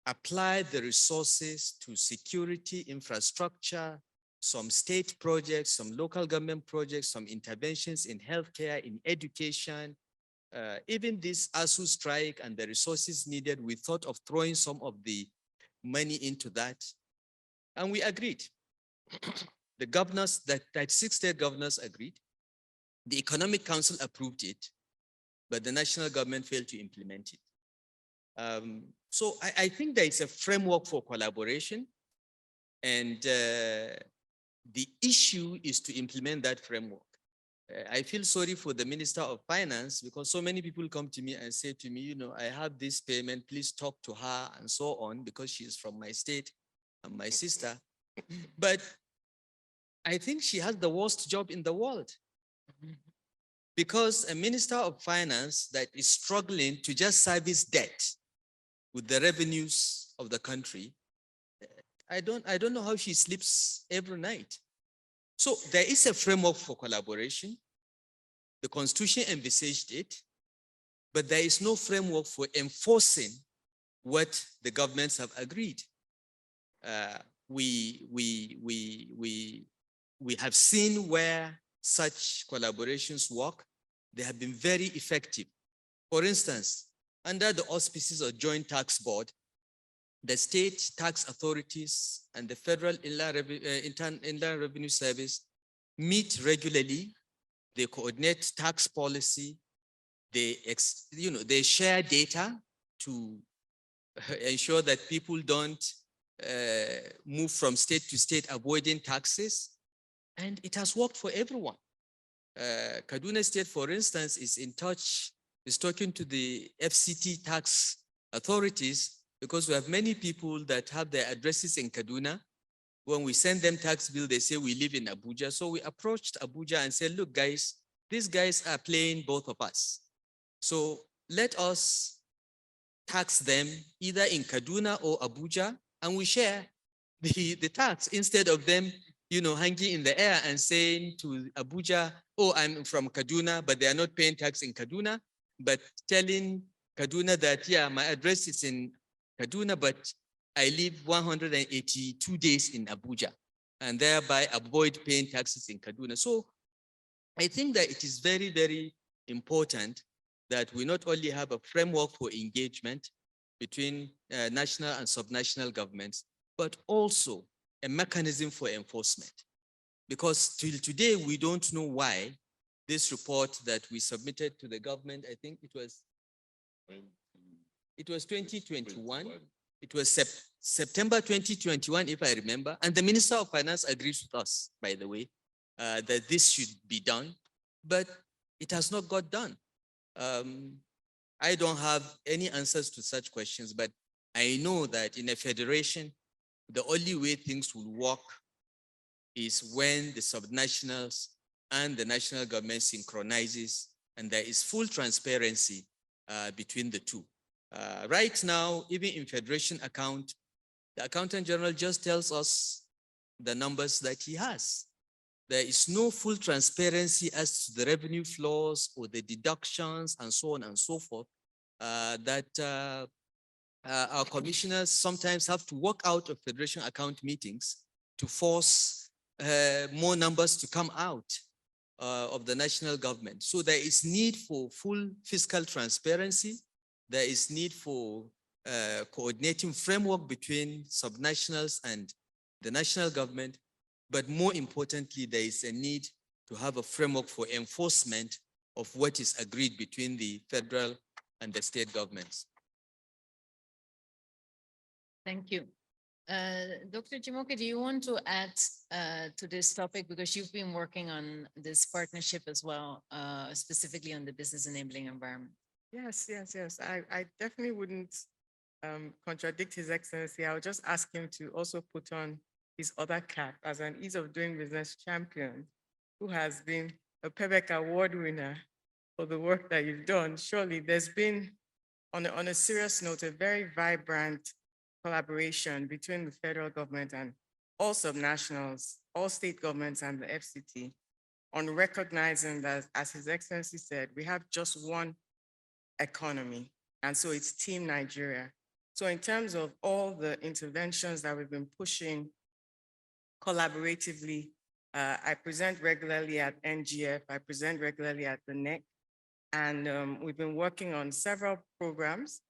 apply the resources to security, infrastructure, some state projects, some local government projects, some interventions in healthcare, in education. Even this ASU strike and the resources needed, we thought of throwing some of the money into that. And we agreed. The governors, the 36 state governors agreed. The Economic Council approved it, but the national government failed to implement it. So I think there is a framework for collaboration, and the issue is to implement that framework. I feel sorry for the Minister of Finance, because so many people come to me and say to me, you know, I have this payment, please talk to her and so on, because she is from my state and my sister. But I think she has the worst job in the world, because a Minister of Finance that is struggling to just service debt with the revenues of the country, I don't know how she sleeps every night. So there is a framework for collaboration. The Constitution envisaged it, but there is no framework for enforcing what the governments have agreed. We have seen where such collaborations work. They have been very effective. For instance, under the auspices of Joint Tax Board, the state tax authorities and the Federal Inland Revenue Service meet regularly, they coordinate tax policy, they they share data to ensure that people don't move from state to state avoiding taxes, and it has worked for everyone. Kaduna State, for instance, is talking to the FCT tax authorities because we have many people that have their addresses in Kaduna. When we send them tax bill, they say we live in Abuja. So we approached Abuja and said, look, guys, these guys are playing both of us. So let us tax them either in Kaduna or Abuja, and we share the tax instead of them, hanging in the air and saying to Abuja, oh, I'm from Kaduna, but they are not paying tax in Kaduna, but telling Kaduna that, yeah, my address is in Kaduna, but I live 182 days in Abuja, and thereby avoid paying taxes in Kaduna. So I think that it is very, very important that we not only have a framework for engagement between national and subnational governments, but also a mechanism for enforcement. Because till today, we don't know why this report that we submitted to the government, I think it was 2021. It was September 2021, if I remember. And the Minister of Finance agrees with us, by the way, that this should be done, but it has not got done. I don't have any answers to such questions, but I know that in a federation, the only way things will work is when the subnationals and the national government synchronizes and there is full transparency between the two. Right now, even in federation account, the accountant general just tells us the numbers that he has. There is no full transparency as to the revenue flows or the deductions and so on and so forth that our commissioners sometimes have to walk out of federation account meetings to force more numbers to come out of the national government. So there is need for full fiscal transparency. There is need for coordinating framework between subnationals and the national government. But more importantly, there is a need to have a framework for enforcement of what is agreed between the federal and the state governments. Thank you. Dr. Chimoke, do you want to add to this topic? Because you've been working on this partnership as well, specifically on the business enabling environment. Yes. I definitely wouldn't contradict His Excellency. I would just ask him to also put on his other cap as an ease of doing business champion who has been a PEBEC award winner for the work that you've done. Surely there's been, on a serious note, a very vibrant collaboration between the federal government and all subnationals, all state governments and the FCT on recognizing that, as His Excellency said, we have just one economy. And so it's Team Nigeria. So in terms of all the interventions that we've been pushing collaboratively, I present regularly at NGF, I present regularly at the NEC, and we've been working on several programs.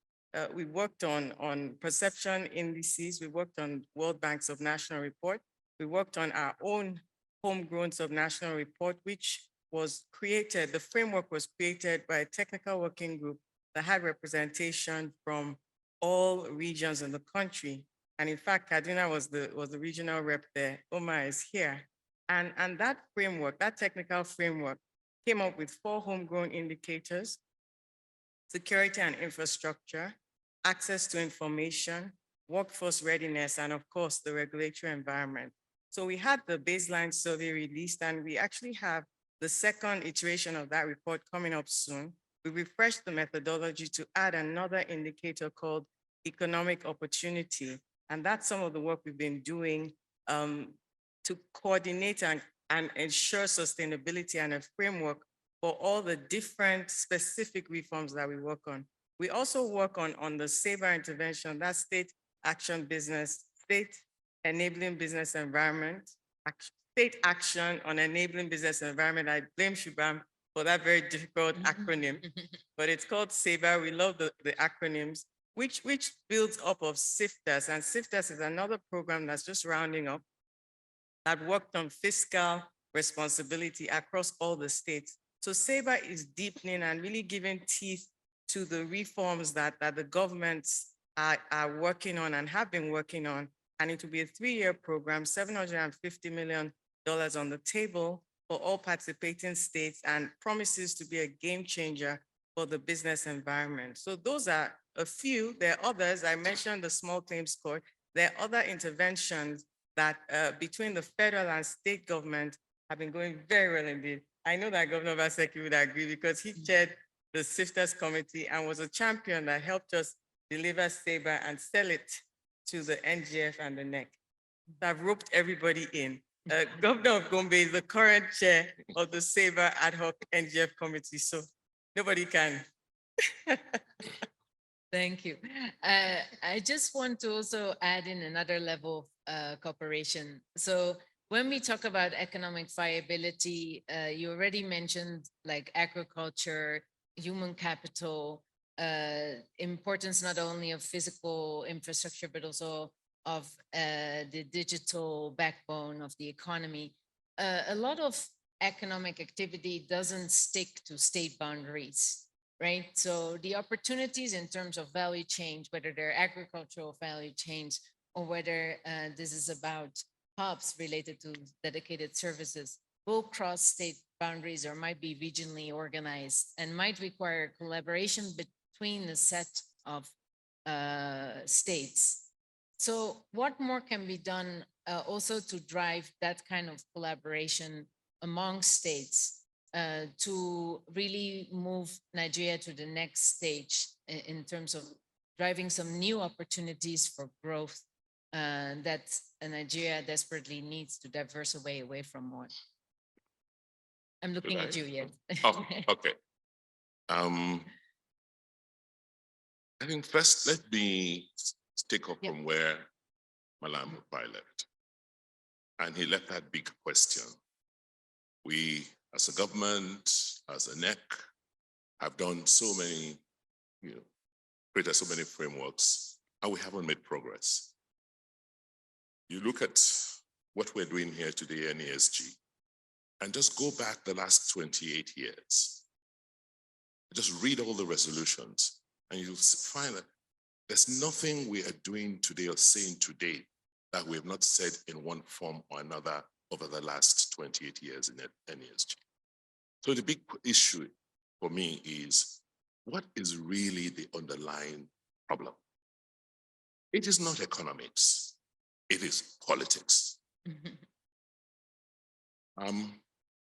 We worked on perception indices, we worked on World Bank Subnational Report, we worked on our own homegrown subnational report, which was created, the framework was created by a technical working group that had representation from all regions in the country. And in fact, Kaduna was the regional rep there. Omar is here. And that framework, that technical framework, came up with 4 homegrown indicators: security and infrastructure, access to information, workforce readiness, and of course, the regulatory environment. So we had the baseline survey released, and we actually have the second iteration of that report coming up soon. We refreshed the methodology to add another indicator called economic opportunity. And that's some of the work we've been doing to coordinate and ensure sustainability and a framework for all the different specific reforms that we work on. We also work on the SABER intervention, that's state action business, state enabling business environment, state action on enabling business environment. I blame Shubham for that very difficult acronym, but it's called SABER. We love the acronyms, which builds up of SIFTAS, and SIFTAS is another program that's just rounding up that worked on fiscal responsibility across all the states. So SABRE is deepening and really giving teeth to the reforms that the governments are working on and have been working on. And it will be a 3-year program, $750 million on the table for all participating states, and promises to be a game changer for the business environment. So those are a few. There are others. I mentioned the small claims court. There are other interventions that between the federal and state government have been going very well indeed. I know that Governor Obaseki would agree because he chaired the Sifters Committee and was a champion that helped us deliver SABRE and sell it to the NGF and the NEC. I've roped everybody in. Governor of Gombe is the current chair of the SABRE ad hoc NGF committee, so nobody can. Thank you. I just want to also add in another level of cooperation. So when we talk about economic viability, you already mentioned like agriculture, human capital, importance not only of physical infrastructure, but also of the digital backbone of the economy. A lot of economic activity doesn't stick to state boundaries, right? So the opportunities in terms of value chains, whether they're agricultural value chains or whether this is about hubs related to dedicated services, will cross state boundaries or might be regionally organized and might require collaboration between a set of states. So what more can be done also to drive that kind of collaboration among states to really move Nigeria to the next stage in terms of driving some new opportunities for growth that Nigeria desperately needs to diversify away from more? I'm looking at you, yes. Oh, okay. I think first, let me take up from where Malam Mupai left. And he left that big question. We, as a government, as a NEC, have done so many, created so many frameworks, and we haven't made progress. You look at what we're doing here today, NESG, and just go back the last 28 years. Just read all the resolutions, and you'll find that there's nothing we are doing today or saying today that we have not said in one form or another over the last 28 years in NESG. So the big issue for me is, what is really the underlying problem? It is not economics, it is politics.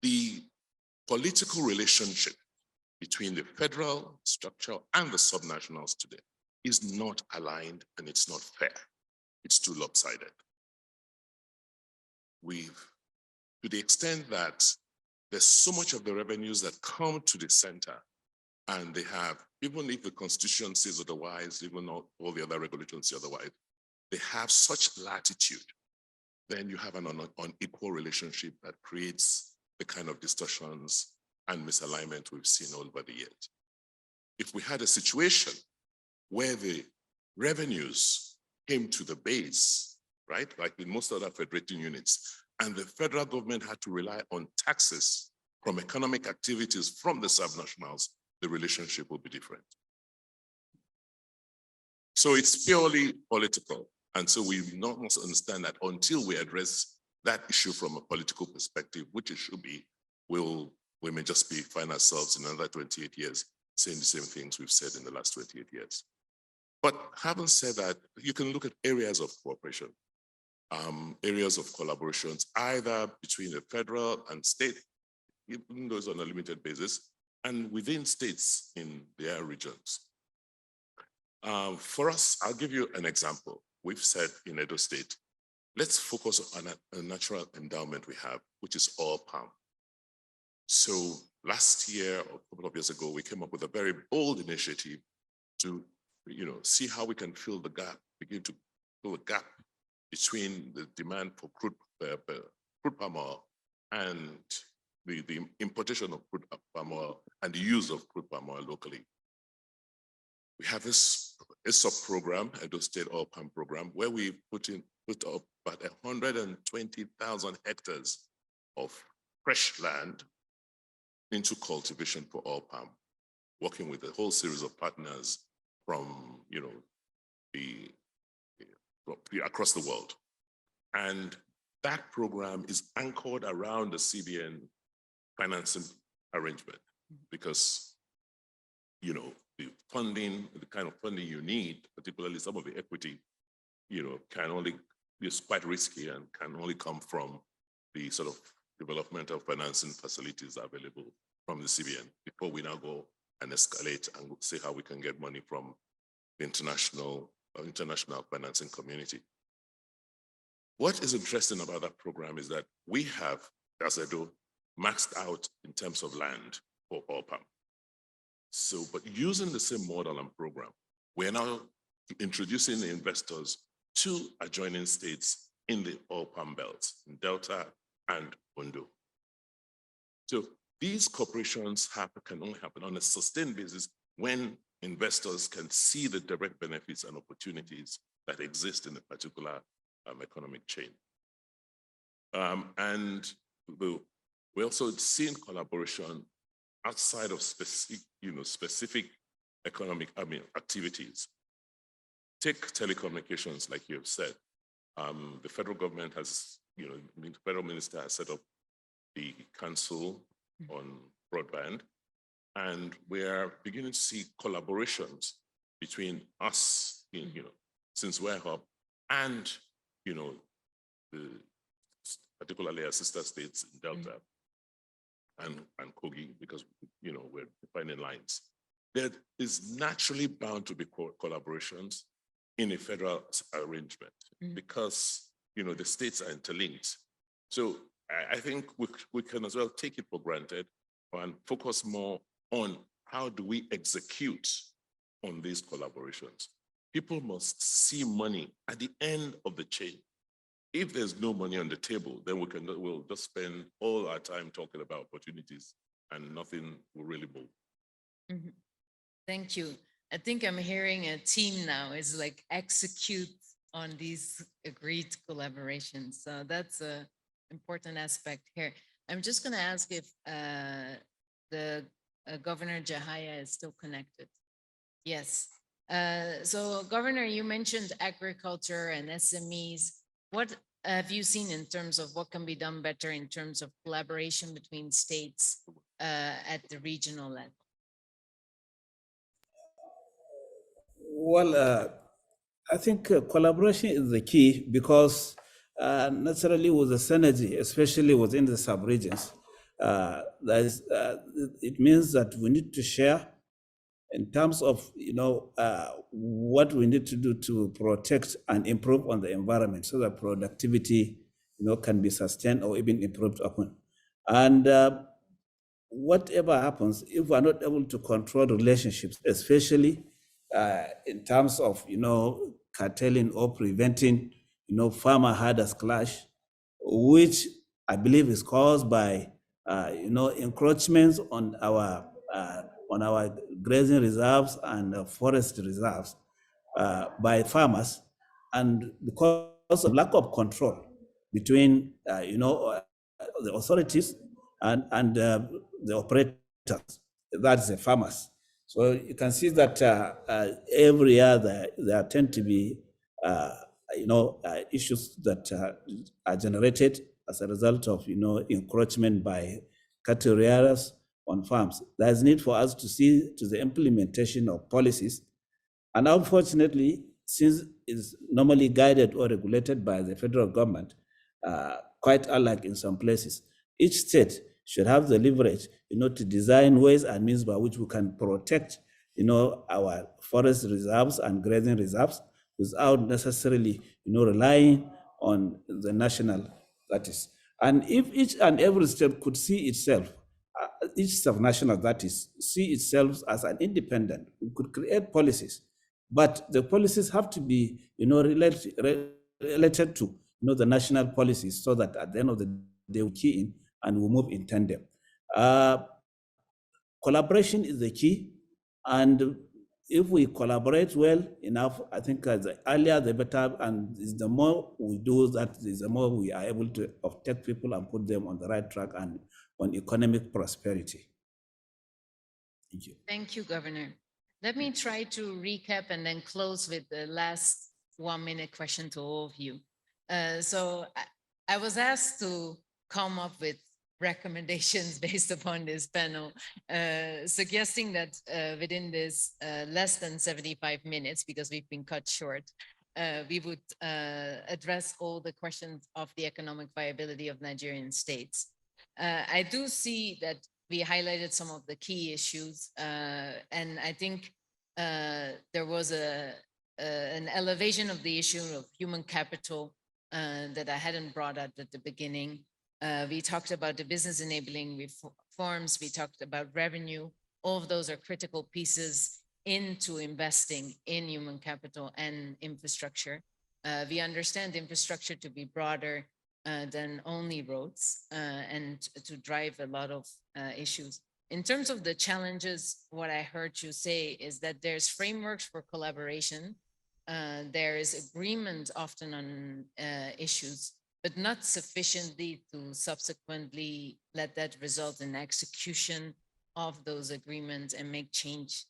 The political relationship between the federal structure and the subnationals today is not aligned, and it's not fair. It's too lopsided. To the extent that there's so much of the revenues that come to the center, and they have, even if the Constitution says otherwise, even all the other regulations say otherwise, they have such latitude, then you have an unequal relationship that creates the kind of distortions and misalignment we've seen over the years. If we had a situation where the revenues came to the base, right, like in most other federating units, and the federal government had to rely on taxes from economic activities from the subnationals, the relationship will be different. So it's purely political. And so we must understand that until we address that issue from a political perspective, which it should be, we may just find ourselves in another 28 years saying the same things we've said in the last 28 years. But having said that, you can look at areas of cooperation, areas of collaborations, either between the federal and state, even those on a limited basis, and within states in their regions. For us, I'll give you an example. We've said in Edo State, let's focus on a natural endowment we have, which is oil palm. So last year, or a couple of years ago, we came up with a very bold initiative to see how we can fill the gap, begin to fill the gap between the demand for crude palm oil and the importation of crude palm oil and the use of crude palm oil locally. We have this sub-program, Edo State Oil Palm Program, where we put up about 120,000 hectares of fresh land into cultivation for oil palm, working with a whole series of partners from, across the world. And that program is anchored around the CBN financing arrangement because, the funding, the kind of funding you need, particularly some of the equity, is quite risky and can only come from the sort of developmental financing facilities available from the CBN before we now go and escalate and see how we can get money from the international financing community. What is interesting about that program is that we have, as I do, maxed out in terms of land for oil palm. So, but using the same model and program, we're now introducing the investors to adjoining states in the oil palm belts, in Delta and Ondo. So these corporations can only happen on a sustained basis when investors can see the direct benefits and opportunities that exist in a particular economic chain. And we also seen collaboration outside of specific economic activities. Take telecommunications, like you have said. The federal government has, the federal minister has set up the Council on Broadband, and we're beginning to see collaborations between us, since we're hub, and particularly our sister states in Delta and Kogi, because we're defining lines. There is naturally bound to be collaborations in a federal arrangement because the states are interlinked. So I think we can as well take it for granted and focus more on how do we execute on these collaborations. People must see money at the end of the chain. If there's no money on the table, then we'll just spend all our time talking about opportunities and nothing will really move. Thank you. I think I'm hearing a theme now is like execute on these agreed collaborations. So that's an important aspect here. I'm just going to ask if the Governor Jahaya is still connected. Yes. So Governor, you mentioned agriculture and SMEs. What have you seen in terms of what can be done better in terms of collaboration between states at the regional level? Well, I think collaboration is the key because naturally with the synergy, especially within the sub-regions, it means that we need to share in terms of what we need to do to protect and improve on the environment so that productivity can be sustained or even improved upon. And whatever happens, if we're not able to control relationships, especially in terms of curtailing or preventing farmer herders clash, which I believe is caused by encroachments on our grazing reserves and forest reserves by farmers, and because of lack of control between the authorities and the operators, that's the farmers. So you can see that every year there tend to be issues that are generated as a result of encroachment by cattle rearers on farms. There's need for us to see to the implementation of policies. And unfortunately, since it's normally guided or regulated by the federal government, quite unlike in some places, each state should have the leverage, to design ways and means by which we can protect, our forest reserves and grazing reserves without necessarily, relying on the national, that is. And if each and every state could see itself, each subnational, that is, see itself as an independent, we could create policies, but the policies have to be, related to, the national policies, so that at the end of the day, they will key in and we move in tandem. Collaboration is the key, and if we collaborate well enough, I think the earlier the better, and the more we do that, the more we are able to take people and put them on the right track and on economic prosperity. Thank you. Thank you, Governor. Let me try to recap and then close with the last 1 minute question to all of you. So I was asked to come up with recommendations based upon this panel, suggesting that within this less than 75 minutes, because we've been cut short, we would address all the questions of the economic viability of Nigerian states. I do see that we highlighted some of the key issues, and I think there was an elevation of the issue of human capital that I hadn't brought up at the beginning. We talked about the business enabling reforms. We talked about revenue. All of those are critical pieces into investing in human capital and infrastructure. We understand infrastructure to be broader than only roads and to drive a lot of issues. In terms of the challenges, what I heard you say is that there's frameworks for collaboration. There is agreement often on issues, but not sufficiently to subsequently let that result in execution of those agreements and make change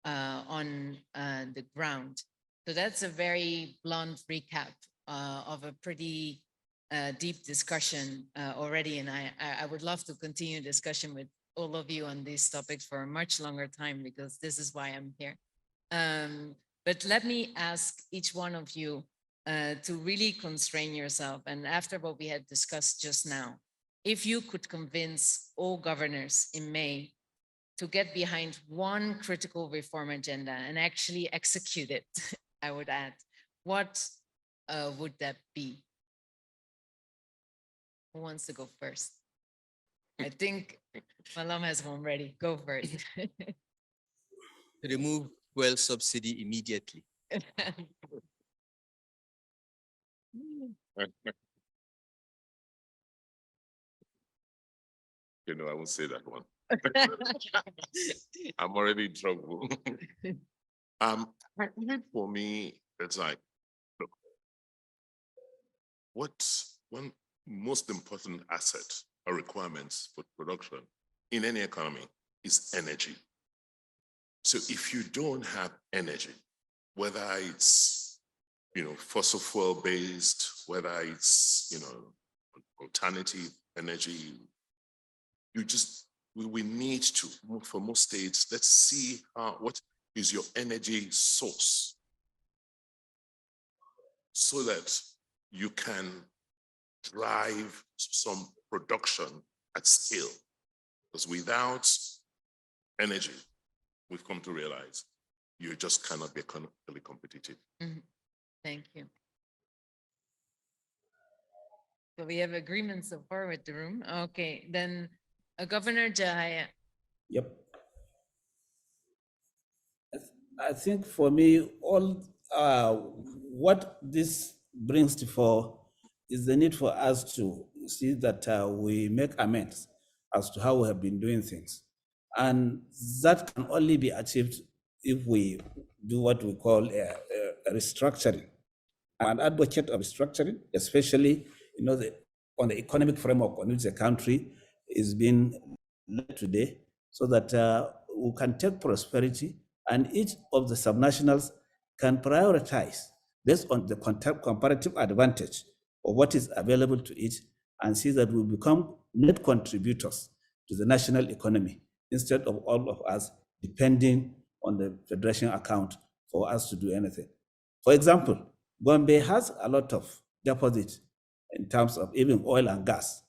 on the ground. So that's a very blunt recap of a pretty deep discussion already. And I would love to continue discussion with all of you on these topics for a much longer time, because this is why I'm here. But let me ask each one of you to really constrain yourself. And after what we had discussed just now, if you could convince all governors in May to get behind one critical reform agenda and actually execute it, I would add, what would that be? Who wants to go first? I think Malam has one ready. Go first. Remove fuel subsidy immediately. You know, I won't say that one. I'm already in trouble. I think for me, it's like, look, what's one most important asset or requirements for production in any economy is energy. So if you don't have energy, whether it's, fossil fuel based, whether it's, alternative energy, we need to, for most states, let's see what is your energy source so that you can drive some production at scale. Because without energy, we've come to realize you just cannot be economically competitive. Mhm. Thank you. So we have agreement so far with the room. Okay, then Governor Jaya. Yep. I think for me, what this brings to fore is the need for us to see that we make amends as to how we have been doing things. And that can only be achieved if we do what we call a restructuring. I'm an advocate of restructuring, especially on the economic framework on which the country is being led today, so that we can take prosperity and each of the subnationals can prioritize based on the comparative advantage of what is available to each and see that we become net contributors to the national economy instead of all of us depending on the federation account for us to do anything. For example, Gombe has a lot of deposits in terms of even oil and gas.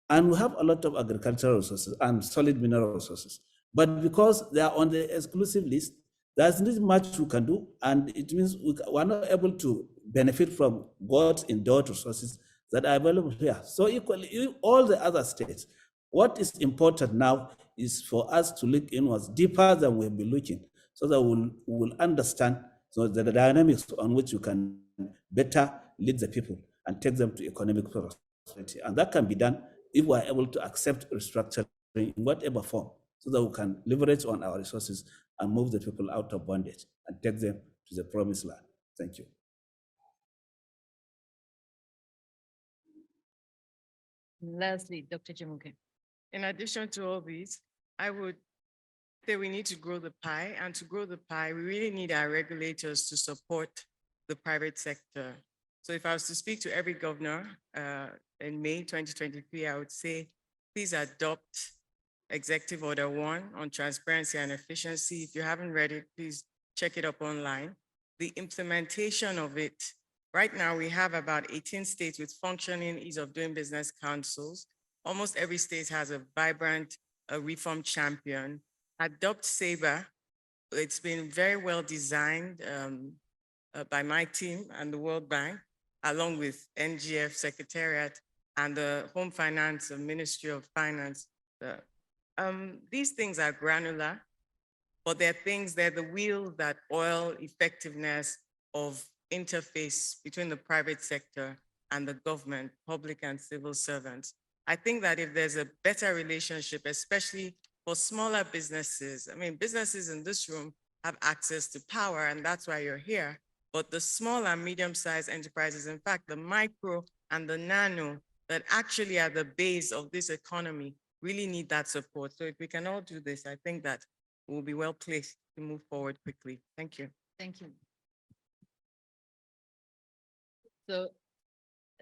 And we have a lot of agricultural resources and solid mineral resources. But because they are on the exclusive list, there's not much we can do. And it means we are not able to benefit from God's endowed resources that are available here. So equally, all the other states, what is important now is for us to look inwards deeper than we've been looking, so that we'll understand the dynamics on which you can better lead the people and take them to economic prosperity. And that can be done if we are able to accept restructuring in whatever form, so that we can leverage on our resources and move the people out of bondage and take them to the promised land. Thank you. Lastly, Dr. Jimuke. In addition to all these, I would say we need to grow the pie, and to grow the pie, we really need our regulators to support the private sector. So if I was to speak to every governor in May 2023, I would say, please adopt Executive Order 1 on transparency and efficiency. If you haven't read it, please check it up online. The implementation of it, right now we have about 18 states with functioning ease of doing business councils. Almost every state has a vibrant reform champion. Adopt SABR. It's been very well designed by my team and the World Bank, along with NGF Secretariat and the Home Finance and Ministry of Finance. These things are granular, but they're the wheels that oil effectiveness of interface between the private sector and the government, public and civil servants. I think that if there's a better relationship, especially for smaller businesses, I mean, businesses in this room have access to power, and that's why you're here. But the small and medium-sized enterprises, in fact, the micro and the nano that actually are the base of this economy, really need that support. So if we can all do this, I think that we'll be well placed to move forward quickly. Thank you. Thank you. So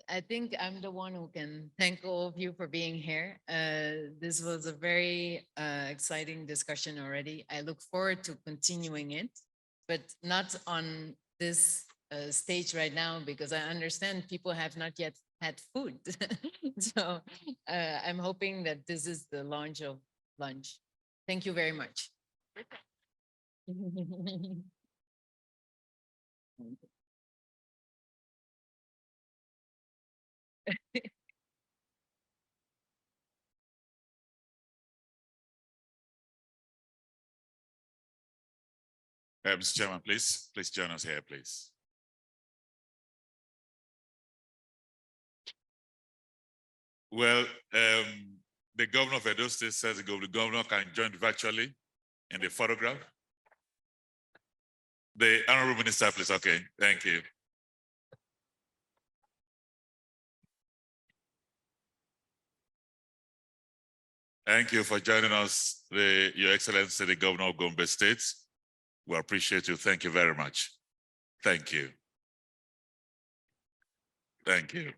I think I'm the one who can thank all of you for being here. This was a very exciting discussion already. I look forward to continuing it, but not on this stage right now, because I understand people have not yet had food. So I'm hoping that this is the launch of lunch. Thank you very much. Mr. Chairman, please join us here, please. Well, the governor of Edo State says the governor can join virtually in the photograph. The Honorable Minister, please. Okay, thank you. Thank you for joining us, Your Excellency, the Governor of Gombe State. We appreciate you. Thank you very much. Thank you. Thank you.